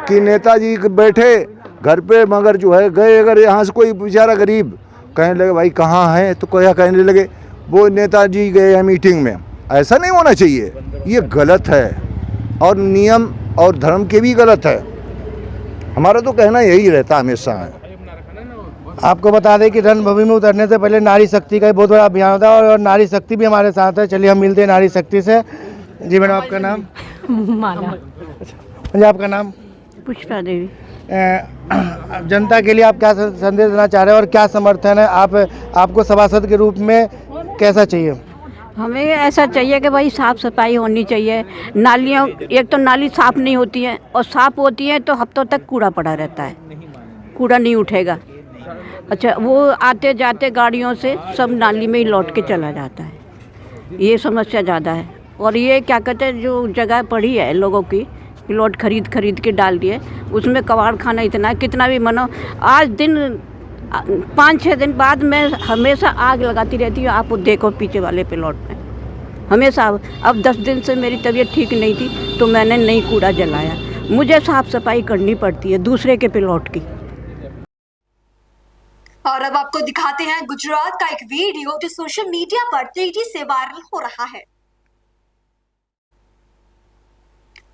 कि नेताजी बैठे घर पे मगर जो है गए, अगर यहाँ से कोई बेचारा गरीब कहने लगे भाई कहाँ हैं, तो क्या कहने लगे वो नेताजी गए हैं मीटिंग में। ऐसा नहीं होना चाहिए, ये गलत है और नियम और धर्म के भी गलत है। हमारा तो कहना यही रहता हमेशा है। आपको बता दें कि रणभूमि में उतरने से पहले नारी शक्ति का एक बहुत बड़ा अभियान होता है और नारी शक्ति भी हमारे साथ है। चलिए हम मिलते हैं नारी शक्ति से। जी मैडम, आपका नाम? माला। जी, आपका नाम? पुष्पा देवी। जनता के लिए आप क्या संदेश देना चाह रहे हैं और क्या समर्थन है आपको सभासद के रूप में कैसा चाहिए? हमें ऐसा चाहिए कि भाई साफ़ सफाई होनी चाहिए। नालियों, एक तो नाली साफ़ नहीं होती है और साफ़ होती है तो हफ्तों तक कूड़ा पड़ा रहता है, कूड़ा नहीं उठेगा। अच्छा, वो आते जाते गाड़ियों से सब नाली में ही लौट के चला जाता है, ये समस्या ज़्यादा है। और ये क्या कहते हैं, जो जगह पड़ी है लोगों की, प्लॉट खरीद के डाल दिए, उसमें कबाड़ खाना इतना है, कितना भी मनो। आज दिन 5-6 दिन बाद मैं हमेशा आग लगाती रहती हूँ। आप देखो पीछे वाले प्लॉट में हमेशा। अब 10 दिन से मेरी तबीयत ठीक नहीं थी तो मैंने नहीं कूड़ा जलाया। मुझे साफ़ सफाई करनी पड़ती है दूसरे के प्लॉट की। और अब आपको दिखाते हैं गुजरात का एक वीडियो जो सोशल मीडिया पर तेजी से वायरल हो रहा है।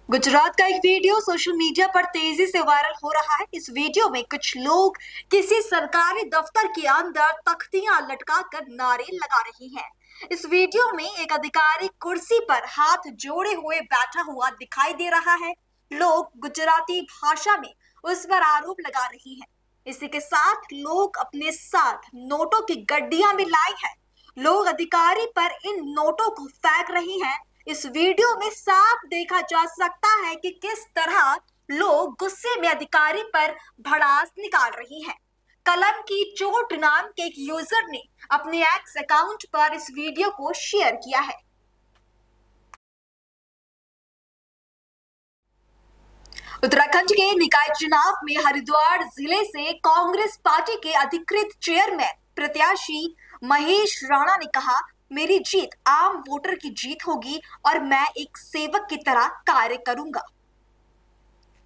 गुजरात का एक वीडियो सोशल मीडिया पर तेजी से वायरल हो रहा है। इस वीडियो में कुछ लोग किसी सरकारी दफ्तर के अंदर तख्तियां लटकाकर नारे लगा रही हैं। इस वीडियो में एक अधिकारी कुर्सी पर हाथ जोड़े हुए बैठा हुआ दिखाई दे रहा है। लोग गुजराती भाषा में उस पर आरोप लगा रही हैं। इसी के साथ लोग अपने साथ नोटों की गड्डियां भी लाई हैं। लोग अधिकारी पर इन नोटों को फेंक रही हैं। इस वीडियो में साफ देखा जा सकता है कि किस तरह लोग गुस्से में अधिकारी पर भड़ास निकाल रही हैं। कलम की चोट नाम के एक यूजर ने अपने एक्स अकाउंट पर इस वीडियो को शेयर किया है। उत्तराखंड के निकाय चुनाव में हरिद्वार जिले से कांग्रेस पार्टी के अधिकृत चेयरमैन प्रत्याशी महेश राणा ने कहा, मेरी जीत आम वोटर की जीत होगी और मैं एक सेवक की तरह कार्य करूंगा।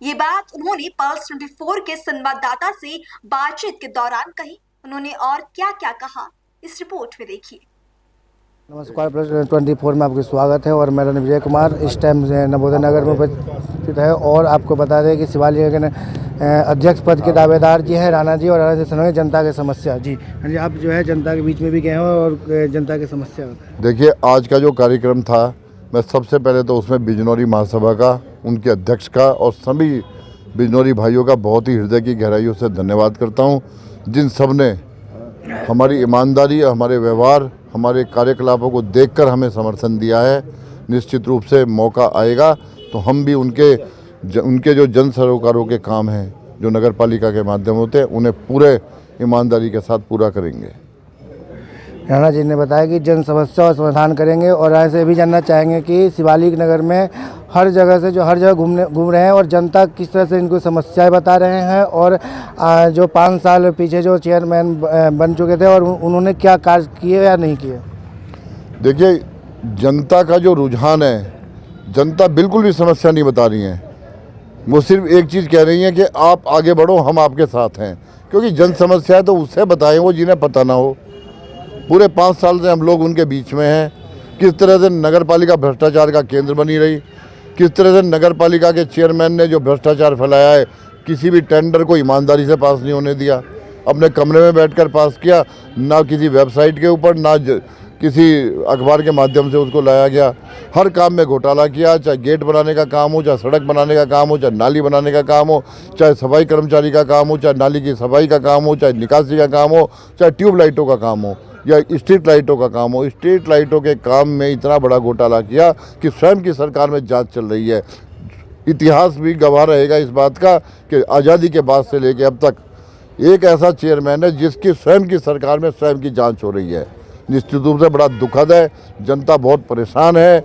ये बात उन्होंने पल्स 24 के संवाददाता से बातचीत के दौरान कही। उन्होंने और क्या क्या कहा, इस रिपोर्ट में देखिए। नमस्कार, प्लस 24 में आपका स्वागत है और मेरा नाम विजय कुमार इस टाइम नवोदय नगर में उपस्थित है। और आपको बता दें कि शिवालिया के अध्यक्ष पद के दावेदार जी हैं राणा जी, और राणा जी सुनेंगे जनता की समस्या। जी आप जो है जनता के बीच में भी गए हैं और जनता की समस्या होता है। देखिए, आज का जो कार्यक्रम था मैं सबसे पहले तो उसमें बिजनौरी महासभा का, उनके अध्यक्ष का और सभी बिजनौरी भाइयों का बहुत ही हृदय की गहराइयों से धन्यवाद करता हूं, जिन सब ने हमारी ईमानदारी, हमारे व्यवहार, हमारे कार्यकलापों को देखकर हमें समर्थन दिया है। निश्चित रूप से मौका आएगा तो हम भी उनके जो जन सरोकारों के काम हैं जो नगर पालिका के माध्यम होते हैं उन्हें पूरे ईमानदारी के साथ पूरा करेंगे। राणा जी ने बताया कि जन समस्या और समाधान करेंगे और ऐसे भी जानना चाहेंगे कि शिवालिक नगर में हर जगह से जो हर जगह घूम रहे हैं और जनता किस तरह से इनको समस्याएं बता रहे हैं और जो 5 साल पीछे जो चेयरमैन बन चुके थे और उन्होंने क्या कार्य किए या नहीं किए। देखिए, जनता का जो रुझान है, जनता बिल्कुल भी समस्या नहीं बता रही है, वो सिर्फ एक चीज़ कह रही है कि आप आगे बढ़ो, हम आपके साथ हैं। क्योंकि जन समस्या है तो उससे बताएं वो जिन्हें पता ना हो। पूरे 5 साल से हम लोग उनके बीच में हैं। किस तरह से नगर पालिका भ्रष्टाचार का केंद्र बनी रही, किस तरह से नगर पालिका के चेयरमैन ने जो भ्रष्टाचार फैलाया है, किसी भी टेंडर को ईमानदारी से पास नहीं होने दिया, अपने कमरे में बैठकर पास किया, ना किसी वेबसाइट के ऊपर, ना किसी अखबार के माध्यम से उसको लाया गया। हर काम में घोटाला किया, चाहे गेट बनाने का काम हो, चाहे सड़क बनाने का काम हो, चाहे नाली बनाने का काम हो, चाहे सफाई कर्मचारी का काम हो, चाहे नाली की सफाई का काम हो, चाहे निकासी का काम हो, चाहे ट्यूबलाइटों का काम हो या स्ट्रीट लाइटों का काम हो। स्ट्रीट लाइटों के काम में इतना बड़ा घोटाला किया कि स्वयं की सरकार में जांच चल रही है। इतिहास भी गवाह रहेगा इस बात का कि आज़ादी के बाद से लेकर अब तक एक ऐसा चेयरमैन है जिसकी स्वयं की सरकार में स्वयं की जांच हो रही है। निश्चित रूप से बड़ा दुखद है, जनता बहुत परेशान है।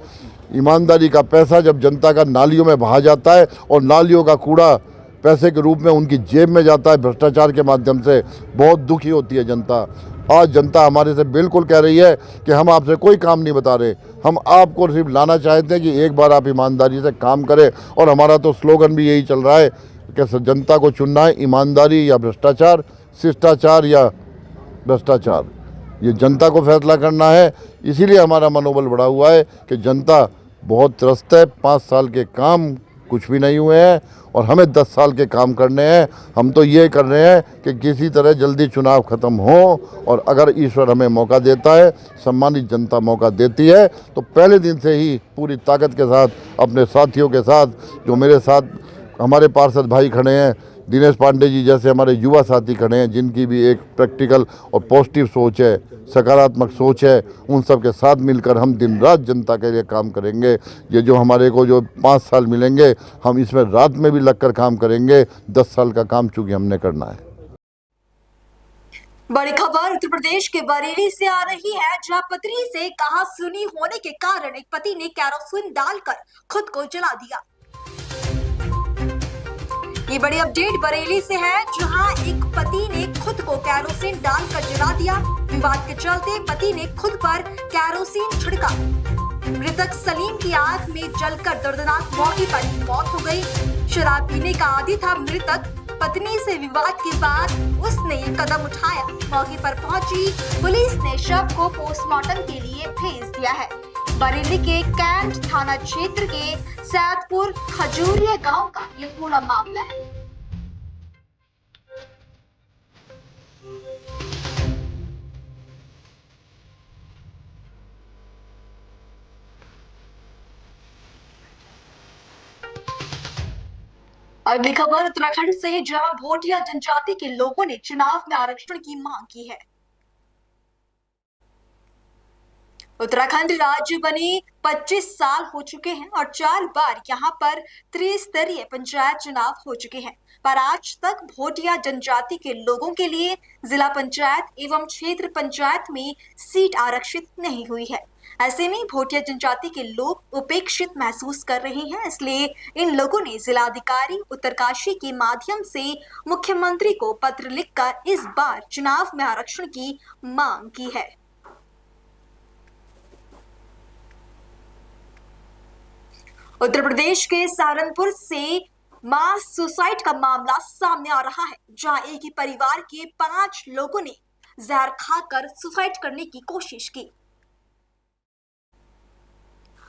ईमानदारी का पैसा जब जनता का नालियों में बहा जाता है और नालियों का कूड़ा पैसे के रूप में उनकी जेब में जाता है भ्रष्टाचार के माध्यम से, बहुत दुखी होती है जनता। आज जनता हमारे से बिल्कुल कह रही है कि हम आपसे कोई काम नहीं बता रहे, हम आपको सिर्फ लाना चाहते हैं कि एक बार आप ईमानदारी से काम करें। और हमारा तो स्लोगन भी यही चल रहा है कि जनता को चुनना है ईमानदारी या भ्रष्टाचार, शिष्टाचार या भ्रष्टाचार, ये जनता को फैसला करना है। इसीलिए हमारा मनोबल बढ़ा हुआ है कि जनता बहुत त्रस्त है। 5 साल के काम कुछ भी नहीं हुए हैं और हमें 10 साल के काम करने हैं। हम तो ये कर रहे हैं कि किसी तरह जल्दी चुनाव ख़त्म हो और अगर ईश्वर हमें मौका देता है, सम्मानित जनता मौका देती है, तो पहले दिन से ही पूरी ताकत के साथ अपने साथियों के साथ, जो मेरे साथ हमारे पार्षद भाई खड़े हैं, दिनेश पांडे जी जैसे हमारे युवा साथी खड़े हैं जिनकी भी एक प्रैक्टिकल और पॉजिटिव सोच है, सकारात्मक सोच है, उन सब के साथ मिलकर हम दिन रात जनता के लिए काम करेंगे। ये जो हमारे को जो 5 साल मिलेंगे, हम इसमें रात में भी लगकर काम करेंगे। 10 साल का काम चूंकि हमने करना है। बड़ी खबर उत्तर प्रदेश के बरेली से आ रही है, जहां पत्नी से कहासुनी होने के कारण एक पति ने कैरोसिन डालकर खुद को जला दिया। ये बड़ी अपडेट बरेली से है, जहां एक पति ने खुद को कैरोसिन डालकर जला दिया। विवाद के चलते पति ने खुद पर कैरोसिन छिड़का। मृतक सलीम की आग में जलकर दर्दनाक मौके पर मौत हो गई। शराब पीने का आदी था मृतक। पत्नी से विवाद के बाद उसने ये कदम उठाया। मौके पर पहुंची पुलिस ने शव को पोस्टमार्टम के लिए भेज दिया है। बरेली के कैंट थाना क्षेत्र के सैदपुर खजूरिया गांव का ये पूरा मामला है। अगली खबर उत्तराखंड से है, जहां भोटिया जनजाति के लोगों ने चुनाव में आरक्षण की मांग की है। उत्तराखंड राज्य बने 25 साल हो चुके हैं और 4 बार यहाँ पर त्रिस्तरीय पंचायत चुनाव हो चुके हैं, पर आज तक भोटिया जनजाति के लोगों के लिए जिला पंचायत एवं क्षेत्र पंचायत में सीट आरक्षित नहीं हुई है। ऐसे में भोटिया जनजाति के लोग उपेक्षित महसूस कर रहे हैं। इसलिए इन लोगों ने जिलाधिकारी उत्तरकाशी के माध्यम से मुख्यमंत्री को पत्र लिखकर इस बार चुनाव में आरक्षण की मांग की है। उत्तर प्रदेश के सहारनपुर से मास सुसाइड का मामला सामने आ रहा है, जहां एक ही परिवार के 5 लोगों ने जहर खाकर सुसाइड करने की कोशिश की।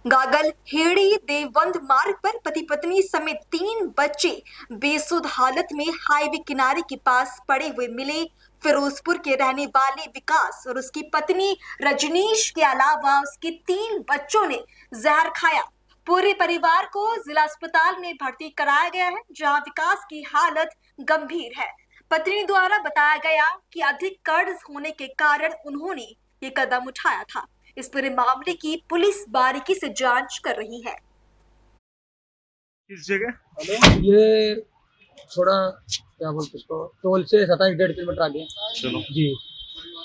गागल हेड़ी देवबंद मार्ग पर पति पत्नी समेत 3 बच्चे बेसुध हालत में हाईवे किनारे के पास पड़े हुए मिले। फिरोजपुर के रहने वाले विकास और उसकी पत्नी रजनीश के अलावा उसके 3 बच्चों ने जहर खाया। पूरे परिवार को जिला अस्पताल में भर्ती कराया गया है, जहां विकास की हालत गंभीर है। पत्नी द्वारा बताया गया कि अधिक कर्ज होने के कारण उन्होंने ये कदम उठाया था। इस पूरे मामले की पुलिस बारीकी से जांच कर रही है। किस जगह ये थोड़ा क्या बोलते इसको टोल से 27.5 किलोमीटर आगे चलो जी।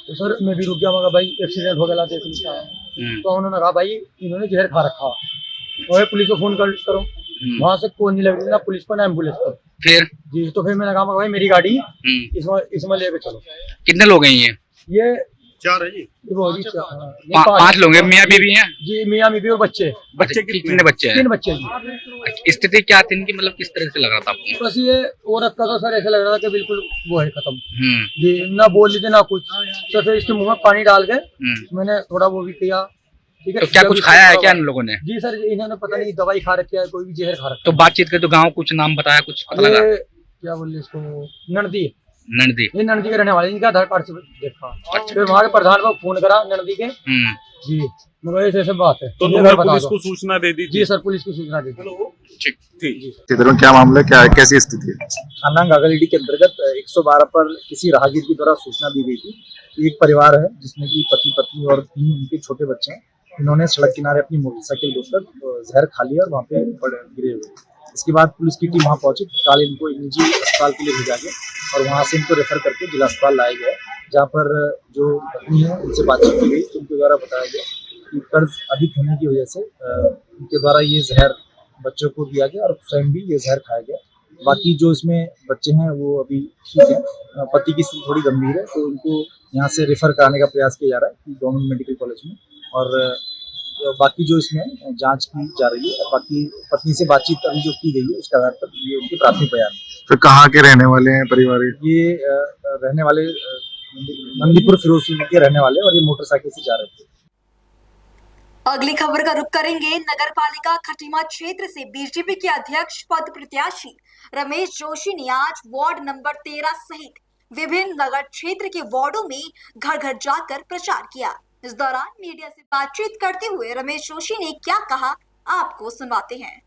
तो सर मैं भी रुक गया, मगर भाई एक्सीडेंट हो गया तो उन्होंने कहा भाई इन्होंने जहर खा रखा, तो पुलिस को फोन करो। वहाँ से कोई नहीं लग रही ना पुलिस पर ना एम्बुलेंस पर। फिर जी तो फिर मैंने कहा भाई मेरी गाड़ी इसमें लेके चलो। कितने लोग हैं ये 4 है जी। वो 5 लोग हैं, मियाँ बीवी हैं जी। मियाँ बीवी और बच्चे कितने बच्चे हैं? 3 बच्चे जी। स्थिति क्या थी इनकी, मतलब किस तरह से लग रहा था आपको? बस ये औरत का तो सर ऐसा लग रहा था कि बिल्कुल वो है खत्म जी, ना बोल थे ना कुछ। तो फिर इसके मुंह में पानी डाल के मैंने थोड़ा वो भी किया। ठीक है, तो क्या कुछ खाया है क्या इन लोगों ने? जी सर इन्होंने पता नहीं दवाई खा रखी है, कोई भी जहर खा रखा है। तो बातचीत के तो गाँव कुछ नाम बताया, कुछ पता लगा? क्या बोले इसको नंदी ये नंदी के रहने वाले, इनका आधार कार्ड से देखा। फिर वहाँ के प्रधान को फोन करा नंदी के जी, मगर ऐसे बात है तो पुलिस को सूचना दे दी? जी सर पुलिस को सूचना दे दी। ठीक। इधर में क्या मामला क्या है, कैसी स्थिति है? थाना गागलडी के अंतर्गत 112 पर किसी राहगीर की द्वारा सूचना दी गई थी। एक परिवार है जिसमें कि पति पत्नी और 3 उनके छोटे बच्चे हैं। इन्होंने सड़क किनारे अपनी मोटरसाइकिल रोककर जहर खा लिया और वहाँ पे गिरे हुए। इसके बाद पुलिस की टीम वहाँ पहुंची, तत्काल इनको एक निजी अस्पताल के लिए भेजा गया और वहाँ से इनको रेफर करके जिला अस्पताल लाया गया, जहाँ पर जो पत्नी है उनसे बातचीत की गई। उनके द्वारा बताया गया कि कर्ज अधिक होने की वजह से उनके द्वारा ये जहर बच्चों को दिया गया और स्वयं भी ये जहर खाया गया। बाकी जो इसमें बच्चे हैं वो अभी ठीक है, पति की स्थिति थोड़ी गंभीर है, तो उनको यहाँ से रेफर कराने का प्रयास किया जा रहा है गवर्नमेंट मेडिकल कॉलेज में। और बाकी जो इसमें जांच की जा रही है, बाकी पत्नी से बातचीत अभी जो की गई है उसके आधार पर ये उनके प्राथमिक बयान है। तो कहाँ के रहने वाले हैं परिवार? ये रहने वाले नंदीपुर फिरोजपुर के रहने वाले और ये मोटरसाइकिल से जा रहे थे। अगली खबर का रुख करेंगे। नगर पालिका खटीमा क्षेत्र से बीजेपी के अध्यक्ष पद प्रत्याशी रमेश जोशी ने आज वार्ड नंबर 13 सहित विभिन्न नगर क्षेत्र के वार्डों में घर घर जाकर प्रचार किया। इस दौरान मीडिया से बातचीत करते हुए रमेश जोशी ने क्या कहा, आपको सुनवाते हैं।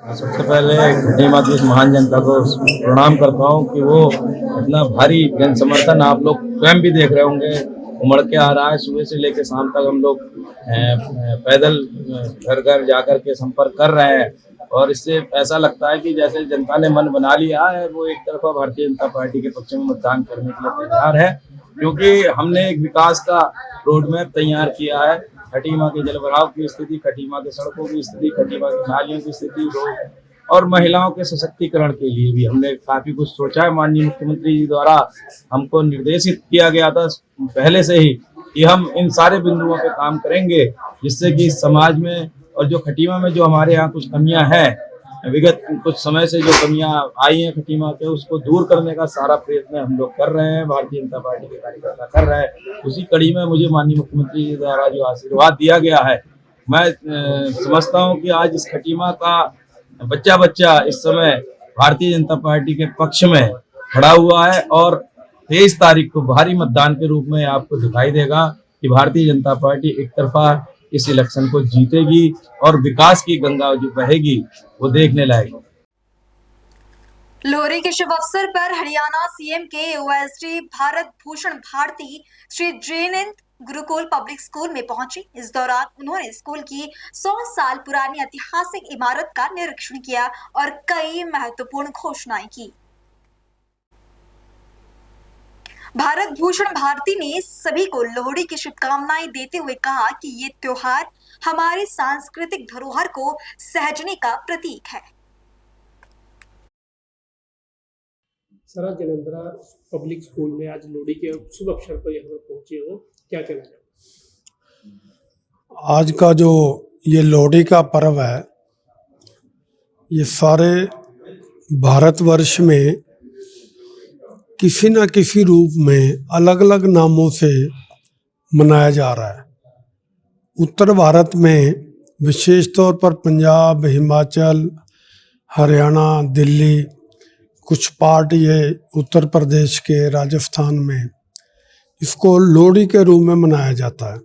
सबसे पहले खटीमा की इस महान जनता को प्रणाम करता हूँ कि वो इतना भारी जन समर्थन आप लोग स्वयं भी देख रहे होंगे उमड़ के आ रहा है। सुबह से लेकर शाम तक हम लोग पैदल घर घर जाकर के संपर्क कर रहे हैं और इससे ऐसा लगता है कि जैसे जनता ने मन बना लिया है, वो एक तरफा भारतीय जनता पार्टी के पक्ष में मतदान करने के लिए तैयार है, क्योंकि हमने एक विकास का रोड मैप तैयार किया है। खटीमा के जलभराव की स्थिति, खटीमा के सड़कों की स्थिति, खटीमा की नालियों की स्थिति, रोड और महिलाओं के सशक्तिकरण के लिए भी हमने काफी कुछ सोचा है। माननीय मुख्यमंत्री जी द्वारा हमको निर्देशित किया गया था पहले से ही कि हम इन सारे बिंदुओं पे काम करेंगे, जिससे कि समाज में और जो खटीमा में जो हमारे यहाँ कुछ कमियां हैं, विगत कुछ समय से जो कमियां आई हैं खटीमा के, उसको दूर करने का सारा प्रयत्न हम लोग कर रहे हैं, भारतीय जनता पार्टी के कार्यकर्ता कर रहे हैं। उसी कड़ी में मुझे माननीय मुख्यमंत्री जी द्वारा जो आशीर्वाद दिया गया है, मैं समझता हूँ कि आज इस खटीमा का बच्चा बच्चा इस समय भारतीय जनता पार्टी के पक्ष में खड़ा हुआ है और 23 तारीख को भारी मतदान के रूप में आपको दिखाई देगा कि भारतीय जनता पार्टी एक तरफा इस इलेक्शन को जीतेगी और विकास की गंगा जो बहेगी वो देखने लायक। लोहड़ी के शुभ अवसर पर हरियाणा सीएम के OSD Bharat Bhushan Bharti Shri Jainand Gurukul public school में पहुंचे। इस दौरान उन्होंने स्कूल की 100 साल पुरानी ऐतिहासिक इमारत का निरीक्षण किया और कई महत्वपूर्ण घोषणाएं की। भारत भूषण भारती ने सभी को लोहड़ी की शुभकामनाएं देते हुए कहा कि ये त्योहार हमारे सांस्कृतिक धरोहर को सहेजने का प्रतीक है। सरा जलंधरा पब्लिक स्कूल में आज लोहड़ी के शुभ अवसर पर यहाँ पहुंचे हो, क्या कहना चाहोगे? आज का जो ये लोहड़ी का पर्व है, ये सारे भारतवर्ष में किसी न किसी रूप में अलग अलग नामों से मनाया जा रहा है। उत्तर भारत में विशेष तौर पर पंजाब, हिमाचल, हरियाणा, दिल्ली, कुछ पार्ट ये उत्तर प्रदेश के, राजस्थान में इसको लोहड़ी के रूप में मनाया जाता है।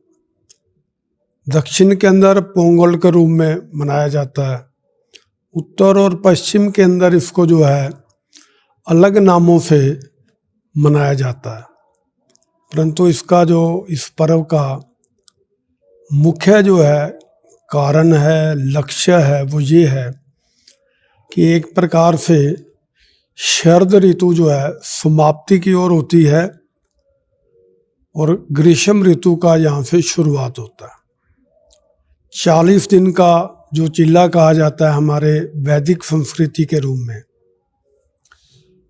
दक्षिण के अंदर पोंगल के रूप में मनाया जाता है। उत्तर और पश्चिम के अंदर इसको जो है अलग नामों से मनाया जाता है, परंतु इसका जो इस पर्व का मुख्य जो है कारण है, लक्ष्य है, वो ये है कि एक प्रकार से शरद ऋतु जो है समाप्ति की ओर होती है और ग्रीष्म ऋतु का यहाँ से शुरुआत होता है। 40 दिन का जो चिल्ला कहा जाता है हमारे वैदिक संस्कृति के रूप में,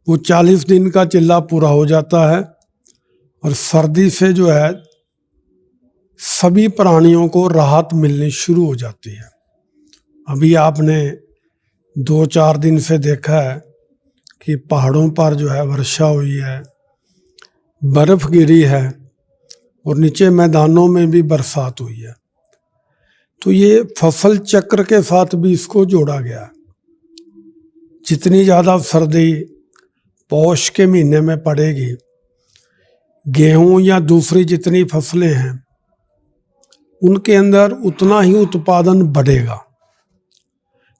वो 40 दिन का चिल्ला पूरा हो जाता है और सर्दी से जो है सभी प्राणियों को राहत मिलनी शुरू हो जाती है। अभी आपने 2-4 दिन से देखा है कि पहाड़ों पर जो है वर्षा हुई है, बर्फ गिरी है और नीचे मैदानों में भी बरसात हुई है। तो ये फसल चक्र के साथ भी इसको जोड़ा गया। जितनी ज़्यादा सर्दी पौष के महीने में पड़ेगी, गेहूं या दूसरी जितनी फसलें हैं उनके अंदर उतना ही उत्पादन बढ़ेगा।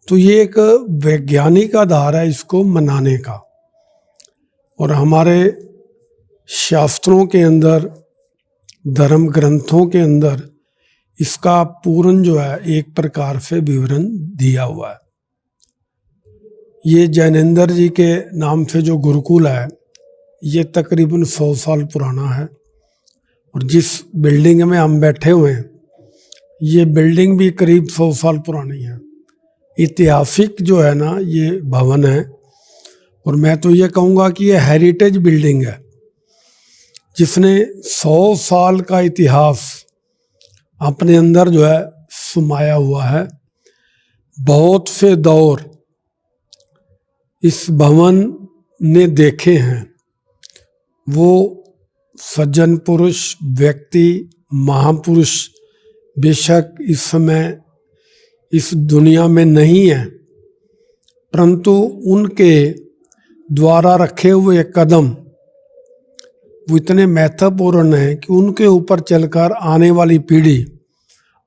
तो ये एक वैज्ञानिक आधार है इसको मनाने का, और हमारे शास्त्रों के अंदर, धर्म ग्रंथों के अंदर इसका पूर्ण जो है एक प्रकार से विवरण दिया हुआ है। ये जैनेंद्र जी के नाम से जो गुरुकुल है ये तकरीबन 100 साल पुराना है, और जिस बिल्डिंग में हम बैठे हुए हैं ये बिल्डिंग भी करीब 100 साल पुरानी है। ऐतिहासिक जो है ना ये भवन है, और मैं तो ये कहूँगा कि ये हेरिटेज बिल्डिंग है जिसने 100 साल का इतिहास अपने अंदर जो है समाया हुआ है। बहुत से दौर इस भवन ने देखे हैं। वो सज्जन पुरुष, व्यक्ति, महापुरुष बेशक इस समय इस दुनिया में नहीं है, परंतु उनके द्वारा रखे हुए कदम वो इतने महत्वपूर्ण हैं कि उनके ऊपर चलकर आने वाली पीढ़ी,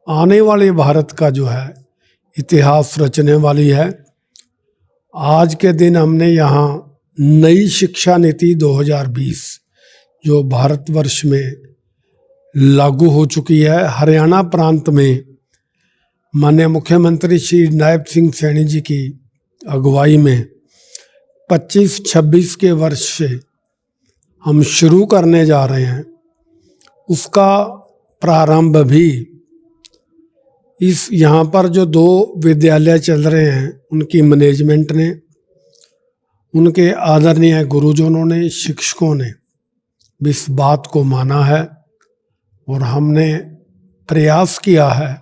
आने वाले भारत का जो है इतिहास रचने वाली है। आज के दिन हमने यहाँ नई शिक्षा नीति 2020 जो भारतवर्ष में लागू हो चुकी है, हरियाणा प्रांत में माननीय मुख्यमंत्री श्री नायब सिंह सैनी जी की अगुवाई में 25-26 के वर्ष से हम शुरू करने जा रहे हैं। उसका प्रारंभ भी इस यहाँ पर जो 2 विद्यालय चल रहे हैं उनकी मैनेजमेंट ने, उनके आदरणीय गुरुजनों ने, शिक्षकों ने भी इस बात को माना है, और हमने प्रयास किया है,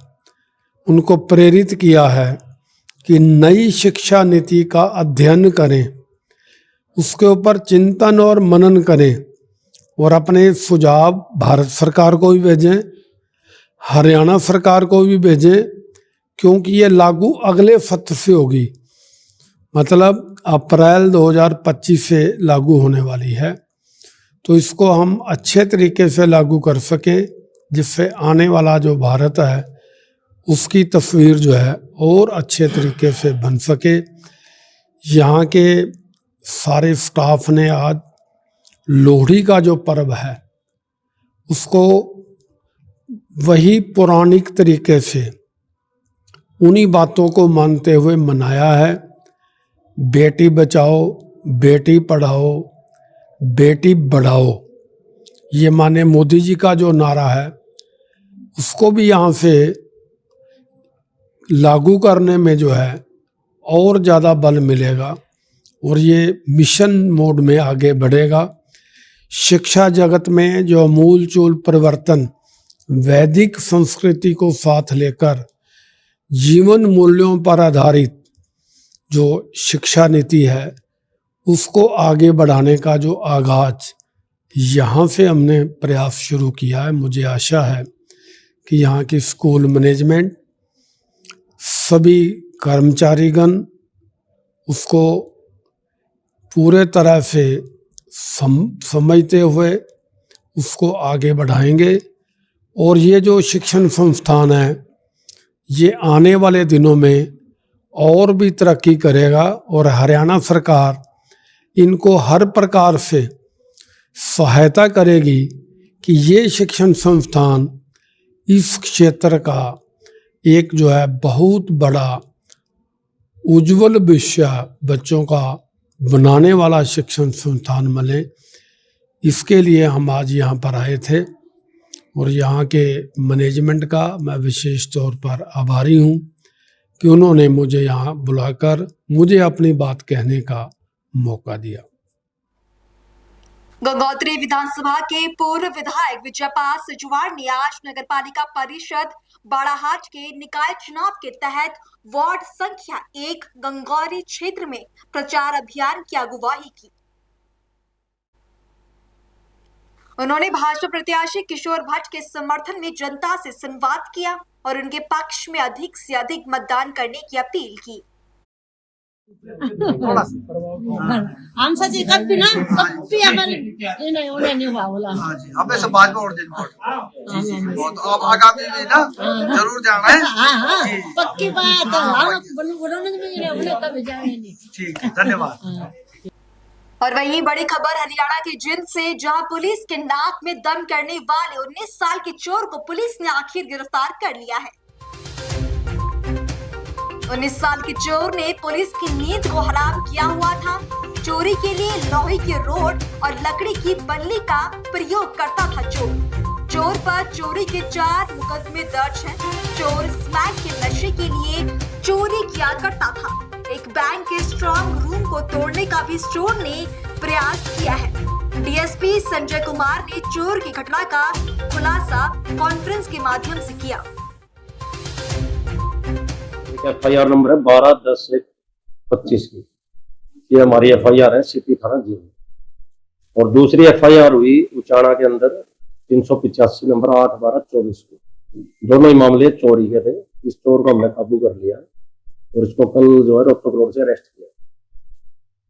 उनको प्रेरित किया है कि नई शिक्षा नीति का अध्ययन करें, उसके ऊपर चिंतन और मनन करें, और अपने सुझाव भारत सरकार को भी भेजें, हरियाणा सरकार को भी भेजें, क्योंकि ये लागू अगले सत्र से होगी, मतलब अप्रैल 2025 से लागू होने वाली है। तो इसको हम अच्छे तरीके से लागू कर सकें जिससे आने वाला जो भारत है उसकी तस्वीर जो है और अच्छे तरीके से बन सके। यहाँ के सारे स्टाफ ने आज लोहड़ी का जो पर्व है उसको वही पौराणिक तरीके से उन्हीं बातों को मानते हुए मनाया है। बेटी बचाओ, बेटी पढ़ाओ, बेटी बढ़ाओ, ये माने मोदी जी का जो नारा है उसको भी यहाँ से लागू करने में जो है और ज़्यादा बल मिलेगा, और ये मिशन मोड में आगे बढ़ेगा। शिक्षा जगत में जो मूल चूल परिवर्तन वैदिक संस्कृति को साथ लेकर जीवन मूल्यों पर आधारित जो शिक्षा नीति है उसको आगे बढ़ाने का जो आगाज यहाँ से हमने प्रयास शुरू किया है, मुझे आशा है कि यहाँ की स्कूल मैनेजमेंट, सभी कर्मचारीगण उसको पूरे तरह से समझते हुए उसको आगे बढ़ाएंगे। और ये जो शिक्षण संस्थान है ये आने वाले दिनों में और भी तरक्की करेगा और हरियाणा सरकार इनको हर प्रकार से सहायता करेगी कि ये शिक्षण संस्थान इस क्षेत्र का एक जो है बहुत बड़ा उज्जवल भविष्य बच्चों का बनाने वाला शिक्षण संस्थान बने। इसके लिए हम आज यहाँ पर आए थे और यहाँ के मैनेजमेंट का मैं विशेष तौर पर आभारी हूँ कि उन्होंने मुझे यहाँ बुलाकर मुझे अपनी बात कहने का मौका दिया। गंगोत्री विधानसभा के पूर्व विधायक विजयपाल सजवार ने आज नगरपालिका परिषद बाड़ाहाट के निकाय चुनाव के तहत वार्ड संख्या 1 गंगौरी क्षेत्र में प्रचार अभियान की अगुवाई की। उन्होंने भाजपा प्रत्याशी किशोर भट्ट के समर्थन में जनता से संवाद किया और उनके पक्ष में अधिक से अधिक मतदान करने की अपील की। हम सच्ची कभी ना कभी हमारे इन्हें उन्हें नहीं हुआ बोला। हाँ जी, अब ऐसे भाजपा और देंगे वोट। तो अब आगामी में ना जरूर जाना है। हाँ हाँ, पक्की बात है। हम बोलों में उन्हें कभी जाने नहीं। ठीक है, धन्यवाद। और वहीं बड़ी खबर हरियाणा के जिंद से, जहां पुलिस के नाक में दम करने वाले 19 साल के चोर को पुलिस ने आखिर गिरफ्तार कर लिया है। 19 साल के चोर ने पुलिस की नींद को हराम किया हुआ था। चोरी के लिए लोहे की रोड और लकड़ी की बल्ली का प्रयोग करता था चोर पर चोरी के 4 मुकदमे दर्ज हैं। चोर स्मैक के नशे के लिए चोरी किया करता था। एक बैंक के स्ट्रॉन्ग रूम को तोड़ने का भी चोर ने प्रयास किया है। डीएसपी संजय कुमार ने चोर की घटना का खुलासा कॉन्फ्रेंस के माध्यम से किया। FIR नंबर है 12/10/25 की। ये हमारी FIR है सिटी थाना जी में। और दूसरी FIR हुई उचाना के अंदर 385 नंबर 8/12/24 को। दोनों ही मामले चोरी के थे। इस चोर को हमने काबू कर लिया और इसको कल जो है रोहतक रोड से अरेस्ट किया।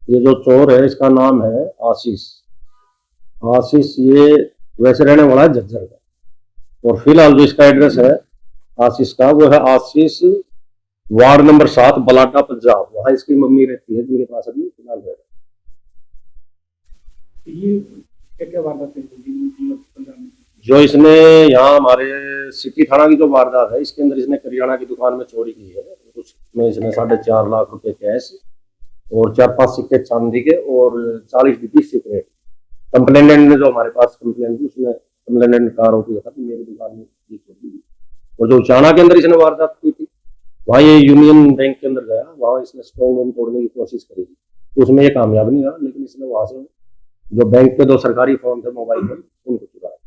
ये जो चोर है इसका नाम है आशीष। ये वैसे रहने वाला है झज्जर का। और फिलहाल जो इसका एड्रेस है आशीष का वो है आशीष वार्ड नंबर 7 बलाडा पंजाब। वहां इसकी मम्मी रहती है जिनके पास अभी फिलहाल रह रहा है। जो इसने यहाँ हमारे सिटी थाना की जो वारदात है इसके अंदर इसने करियाना की दुकान में चोरी की है। उसमें इसने 4.5 लाख रुपए कैश और 4-5 सिक्के चांदी के और 40 डिब्बी सिगरेट। कंप्लेनेंट ने जो हमारे पास कंप्लेंट दी उसने कंप्लेनेंट का आरोप किया था कि मेरी दुकान में ये चोरी हुई। और जो उचाना के अंदर इसने वारदात की थी वहाँ ये यूनियन बैंक के अंदर गया, वहाँ इसने स्ट्रॉन्ग रूम तोड़ने की कोशिश करी थी। उसमें ये कामयाब नहीं रहा, लेकिन इसने वहां से जो बैंक के 2 सरकारी फोन थे मोबाइल पर उनको चुराया।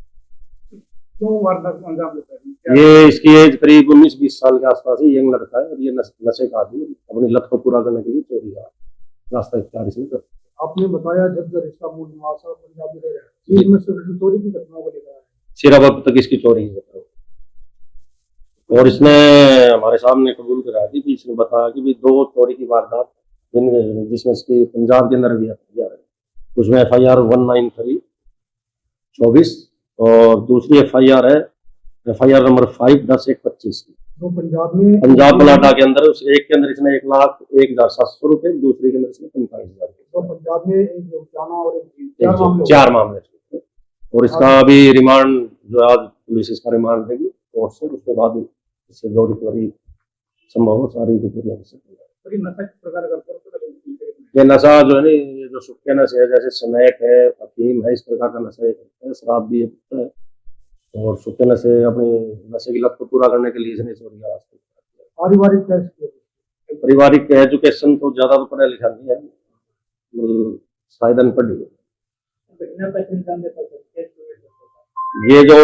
ये इसकी एज करीब 19-20 साल के आसपास है। यंग लड़का है और ये नशे का आदमी अपनी लत को पूरा करने के लिए चोरी का रास्ता इख्तियार इसने कर। आपने बताया जब इसका मूल निवास पंजाब में रह रहा है, इसमें से चोरी की घटना को लेकर सिरावत तक इसकी चोरी है। और इसने हमारे सामने कबूल करा दी कि इसने बताया कि भी 2 चोरी की वारदात जिसमें इसकी पंजाब के अंदर भी है। उसमें FIR 193/24 और दूसरी FIR है FIR नंबर 5/10/1/25 की। तो पंजाब बलाडा के अंदर उस एक के अंदर इसने 1,01,700 रुपए, दूसरे के अंदर इसने 45,000। तो पंजाब में और 4 मामले। और इसका अभी रिमांड जो आज पुलिस इसका रिमांड देगी कोर्ट से, उसके बाद इससे जो रिकवरी संभव हो सारी रिकवरी हो सकती है। ये नशा जो है ना, ये जो सुक्के नशे है जैसे स्नैक है, अफीम है, इस प्रकार का नशा है, शराब भी है और सुक्के नशे अपने नशे की लत को पूरा करने के लिए इसने चोरी का रास्ता। पारिवारिक एजुकेशन तो ज्यादा तो पढ़ा लिखा नहीं है, शायद अनपढ़ है। ये जो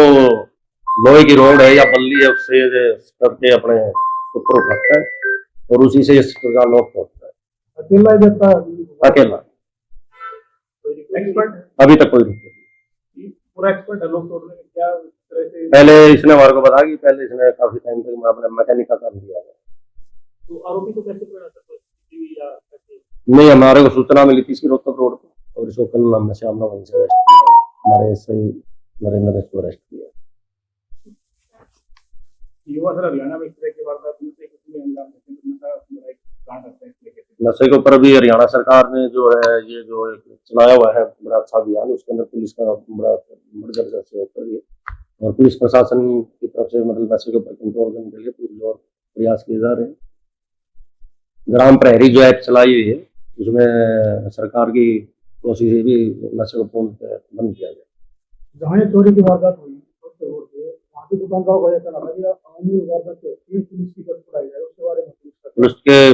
लोहे की रोड है या बल्ली है उससे करके अपने ऊपर उठाता है और उसी से इसका लॉक होता है। अकेला ही देता है? अकेला, अभी तक कोई नहीं। पूरा एक्सपर्ट है लोग तोड़ने में, क्या तरह से? पहले इसने हमारे को बताया कि पहले इसने काफी टाइम तक अपना मैकेनिक का काम किया है। तो आरोपी को कैसे पकड़ा सकते या कैसे? नहीं, हमारे को सूचना मिली थी इसकी रोहतक रोड पर और इसको कल हमने शाम वहीं से अरेस्ट किया, हमारे एसआई नरेंद्र इसको अरेस्ट किया। युवा सर हरियाणा में इस तरह की वारदात अंजाम देते हैं, नशे के ऊपर भी हरियाणा सरकार ने जो है ये जो चलाया हुआ है बड़ा अच्छा अभियान, उसके अंदर पुलिस का बड़ा बढ़ सहयोग कर दिया और पुलिस प्रशासन की तरफ से मतलब नशे के ऊपर कंट्रोल करने के लिए पूरी और प्रयास किए जा रहे हैं। ग्राम प्रहरी जो ऐप चलाई हुई है उसमें सरकार की कोशिश है भी नशे को पूर्ण बंद किया जाए। जहाँ ये चोरी की वारदात हुई वहाँ की दुकानदारों को ऐसा लगा कि वारदात पुलिस की गश्त बढ़ाई जाए, उसके बारे में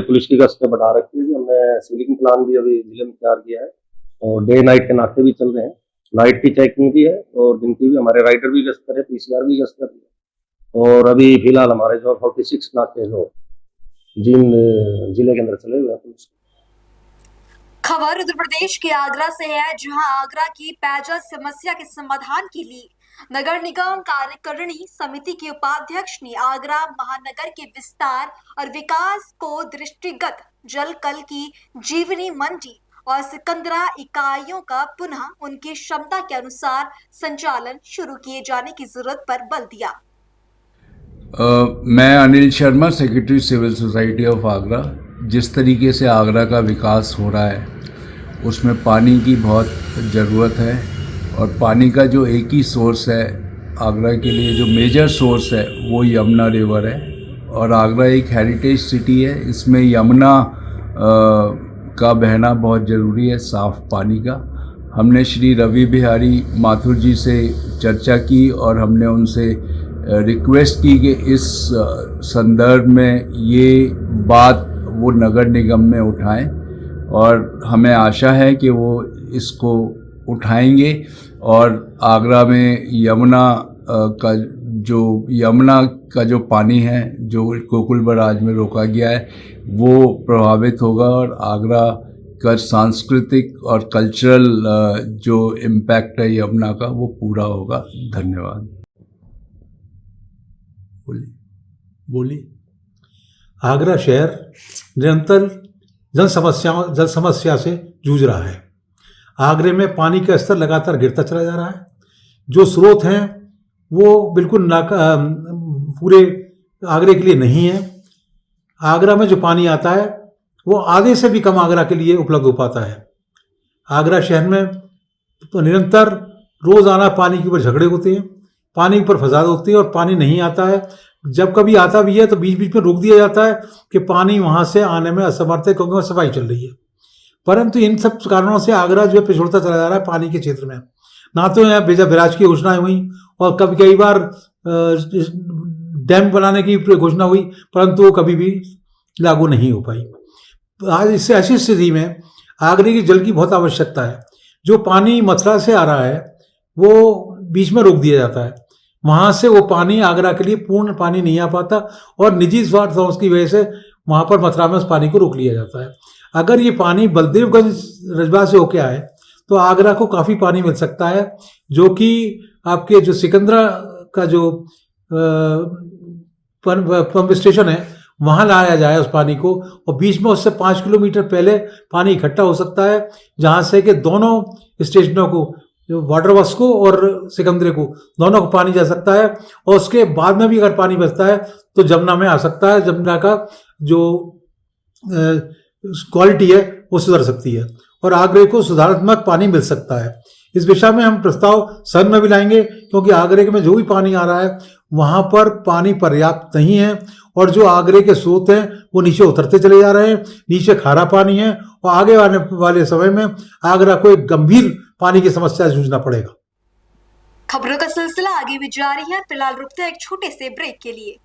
पुलिस की गश्तें बढ़ा रखी है। हमने सीलिंग प्लान भी अभी जिले में तैयार किया है और डे नाइट के नाके भी चल रहे हैं, नाइट की चेकिंग भी है और दिन की भी हमारे राइडर भी गश्त करे, पीसीआर भी गश्त कर रही है। और अभी फिलहाल हमारे जो 46 नाके जो जिन जिले के अंदर चले हुए हैं। खबर उत्तर प्रदेश के आगरा से है, जहां आगरा की पेयजल समस्या के समाधान के लिए नगर निगम कार्यकारिणी समिति के उपाध्यक्ष ने आगरा महानगर के विस्तार और विकास को दृष्टिगत जल कल की जीवनी मंडी और सिकंदरा इकाइयों का पुनः उनकी क्षमता के अनुसार संचालन शुरू किए जाने की जरूरत पर बल दिया। मैं Anil Sharma, secretary civil society of Agra. जिस तरीके से आगरा का विकास हो रहा है उसमें पानी की बहुत ज़रूरत है और पानी का जो एक ही सोर्स है आगरा के लिए, जो मेजर सोर्स है वो यमुना रिवर है और आगरा एक हेरिटेज सिटी है। इसमें यमुना का बहना बहुत ज़रूरी है, साफ़ पानी का। हमने श्री रवि बिहारी माथुर जी से चर्चा की और हमने उनसे रिक्वेस्ट की कि इस संदर्भ में ये बात वो नगर निगम में उठाएं और हमें आशा है कि वो इसको उठाएंगे और आगरा में यमुना का जो पानी है जो गोकुल बराज में रोका गया है वो प्रभावित होगा और आगरा का सांस्कृतिक और कल्चरल जो इम्पैक्ट है यमुना का वो पूरा होगा। धन्यवाद। बोलिए। आगरा शहर निरंतर जल समस्या से जूझ रहा है। आगरे में पानी का स्तर लगातार गिरता चला जा रहा है। जो स्रोत हैं वो बिल्कुल पूरे आगरे के लिए नहीं है। आगरा में जो पानी आता है वो आधे से भी कम आगरा के लिए उपलब्ध हो पाता है। आगरा शहर में तो निरंतर रोज़ाना पानी के ऊपर झगड़े होते हैं, पानी के ऊपर फसाद होती है और पानी नहीं आता है। जब कभी आता भी है तो बीच बीच में रोक दिया जाता है कि पानी वहाँ से आने में असमर्थ है क्योंकि वहाँ सफाई चल रही है। परंतु इन सब कारणों से आगरा जो है पिछड़ता चला जा रहा है पानी के क्षेत्र में। ना तो यहाँ बेजा बिराज की घोषणाएं हुई और कई बार डैम बनाने की घोषणा हुई परंतु वो कभी भी लागू नहीं हो पाई। आज इससे ऐसी स्थिति में आगरे की जल की बहुत आवश्यकता है। जो पानी मथुरा से आ रहा है वो बीच में रोक दिया जाता है, वहाँ से वो पानी आगरा के लिए पूर्ण पानी नहीं आ पाता और निजी स्वार्थ की वजह से वहाँ पर मथुरा में उस पानी को रोक लिया जाता है। अगर ये पानी बलदेवगंज रजबा से होके आए तो आगरा को काफ़ी पानी मिल सकता है, जो कि आपके जो सिकंदरा का जो पंप स्टेशन है वहाँ लाया जाए उस पानी को और बीच में उससे 5 किलोमीटर पहले पानी इकट्ठा हो सकता है, जहाँ से कि दोनों स्टेशनों को वाटर वर्क्स को और सिकंदरे को दोनों को पानी जा सकता है और उसके बाद में भी अगर पानी बचता है तो जमुना में आ सकता है। जमुना का जो क्वालिटी है वो सुधर सकती है और आगरे को सुधारात्मक पानी मिल सकता है। इस दिशा में हम प्रस्ताव सदन में भी लाएंगे क्योंकि आगरे में जो भी पानी आ रहा है वहाँ पर पानी पर्याप्त नहीं है और जो आगरे के स्रोत हैं वो नीचे उतरते चले जा रहे हैं, नीचे खारा पानी है और आगे आने वाले समय में आगरा को एक गंभीर पानी की समस्या से जूझना पड़ेगा। खबरों का सिलसिला आगे भी जारी है, फिलहाल रुकते हैं एक छोटे से ब्रेक के लिए।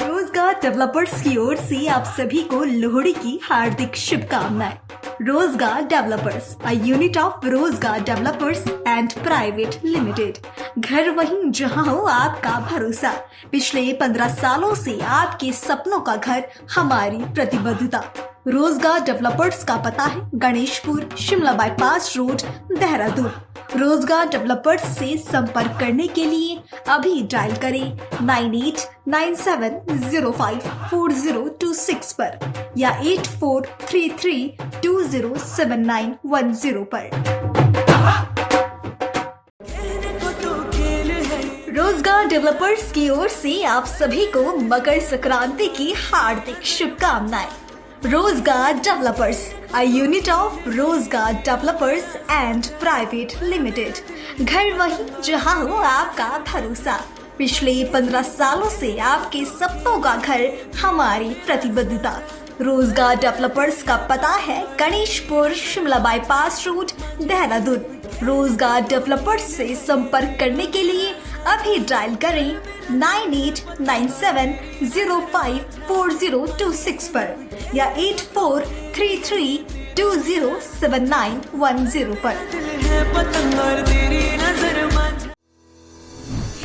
रोजगार डेवलपर्स की ओर से आप सभी को लोहड़ी की हार्दिक शुभकामनाएं। रोजगार डेवलपर्स, a unit of रोजगार डेवलपर्स एंड प्राइवेट लिमिटेड। घर वहीं जहां हो आपका भरोसा। पिछले 15 सालों से आपके सपनों का घर, हमारी प्रतिबद्धता। रोजगार डेवलपर्स का पता है गणेशपुर, शिमला बाईपास रोड, देहरादून। रोजगार डेवलपर्स से संपर्क करने के लिए अभी डायल करें 9897054026 पर या 8433207910 पर। रोजगार डेवलपर्स की ओर से आप सभी को मकर संक्रांति की हार्दिक शुभकामनाएं। रोजगार डेवलपर्स, a unit of रोजगार डेवलपर्स एंड प्राइवेट लिमिटेड। घर वहीं जहां हो आपका भरोसा। पिछले 15 सालों से आपके सपनों का घर, हमारी प्रतिबद्धता। रोजगार डेवलपर्स का पता है गणेशपुर, शिमला बाईपास रोड, देहरादून। रोजगार डेवलपर्स से संपर्क करने के लिए अभी डायल करें 9897054026 पर या 8433207910 पर।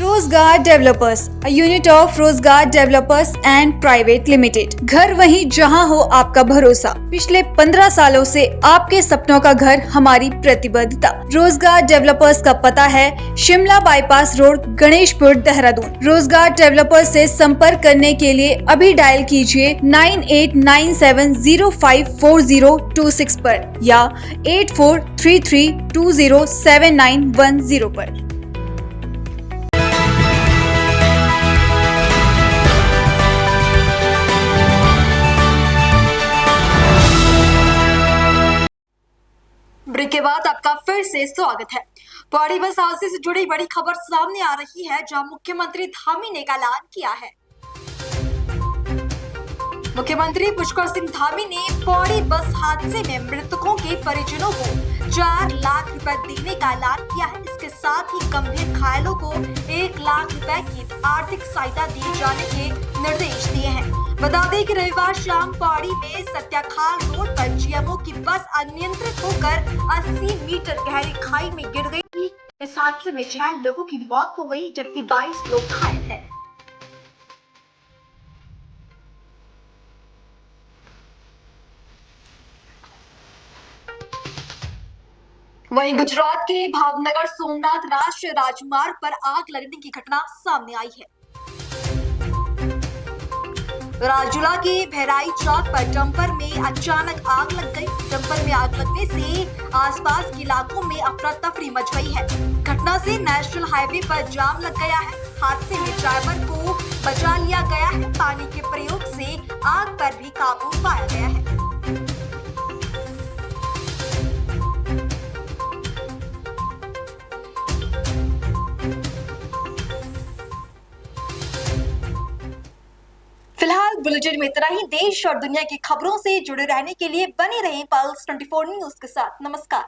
रोजगार डेवलपर्स, a unit of रोजगार डेवलपर्स एंड प्राइवेट लिमिटेड। घर वहीं जहां हो आपका भरोसा। पिछले 15 सालों से आपके सपनों का घर, हमारी प्रतिबद्धता। रोजगार डेवलपर्स का पता है शिमला बाईपास रोड, गणेशपुर, देहरादून। रोजगार डेवलपर्स से संपर्क करने के लिए अभी डायल कीजिए 9897054026 पर या 8433207910 पर। ब्रेक के बाद आपका फिर से स्वागत है। पौड़ी बस हादसे से जुड़ी बड़ी खबर सामने आ रही है, जहां मुख्यमंत्री धामी ने का ऐलान किया है। मुख्यमंत्री पुष्कर सिंह धामी ने पौड़ी बस हादसे में मृतकों के परिजनों को 4 लाख रुपए देने का ऐलान किया है। इसके साथ ही गंभीर घायलों को 1 लाख रुपए की आर्थिक सहायता दिए जाने के निर्देश दिए हैं। बता दें कि रविवार शाम पौड़ी में सत्याखाल रोड पर जीएमओ की बस अनियंत्रित होकर 80 मीटर गहरी खाई में गिर गई। इस हादसे में 6 लोगों की मौत हो गई, जबकि 22 लोग घायल हैं। वहीं गुजरात के भावनगर सोमनाथ राष्ट्रीय राजमार्ग पर आग लगने की घटना सामने आई है। राजूला के भैराई चौक पर डंपर में अचानक आग लग गई। डंपर में आग लगने से आसपास के इलाकों में अफरा तफरी मच गई है। घटना से नेशनल हाईवे पर जाम लग गया है। हादसे में ड्राइवर को बचा लिया गया है। पानी के प्रयोग से आग पर भी काबू पाया गया है। फिलहाल बुलेटिन में इतना ही। देश और दुनिया की खबरों से जुड़े रहने के लिए बने रहें पल्स 24 न्यूज के साथ। नमस्कार।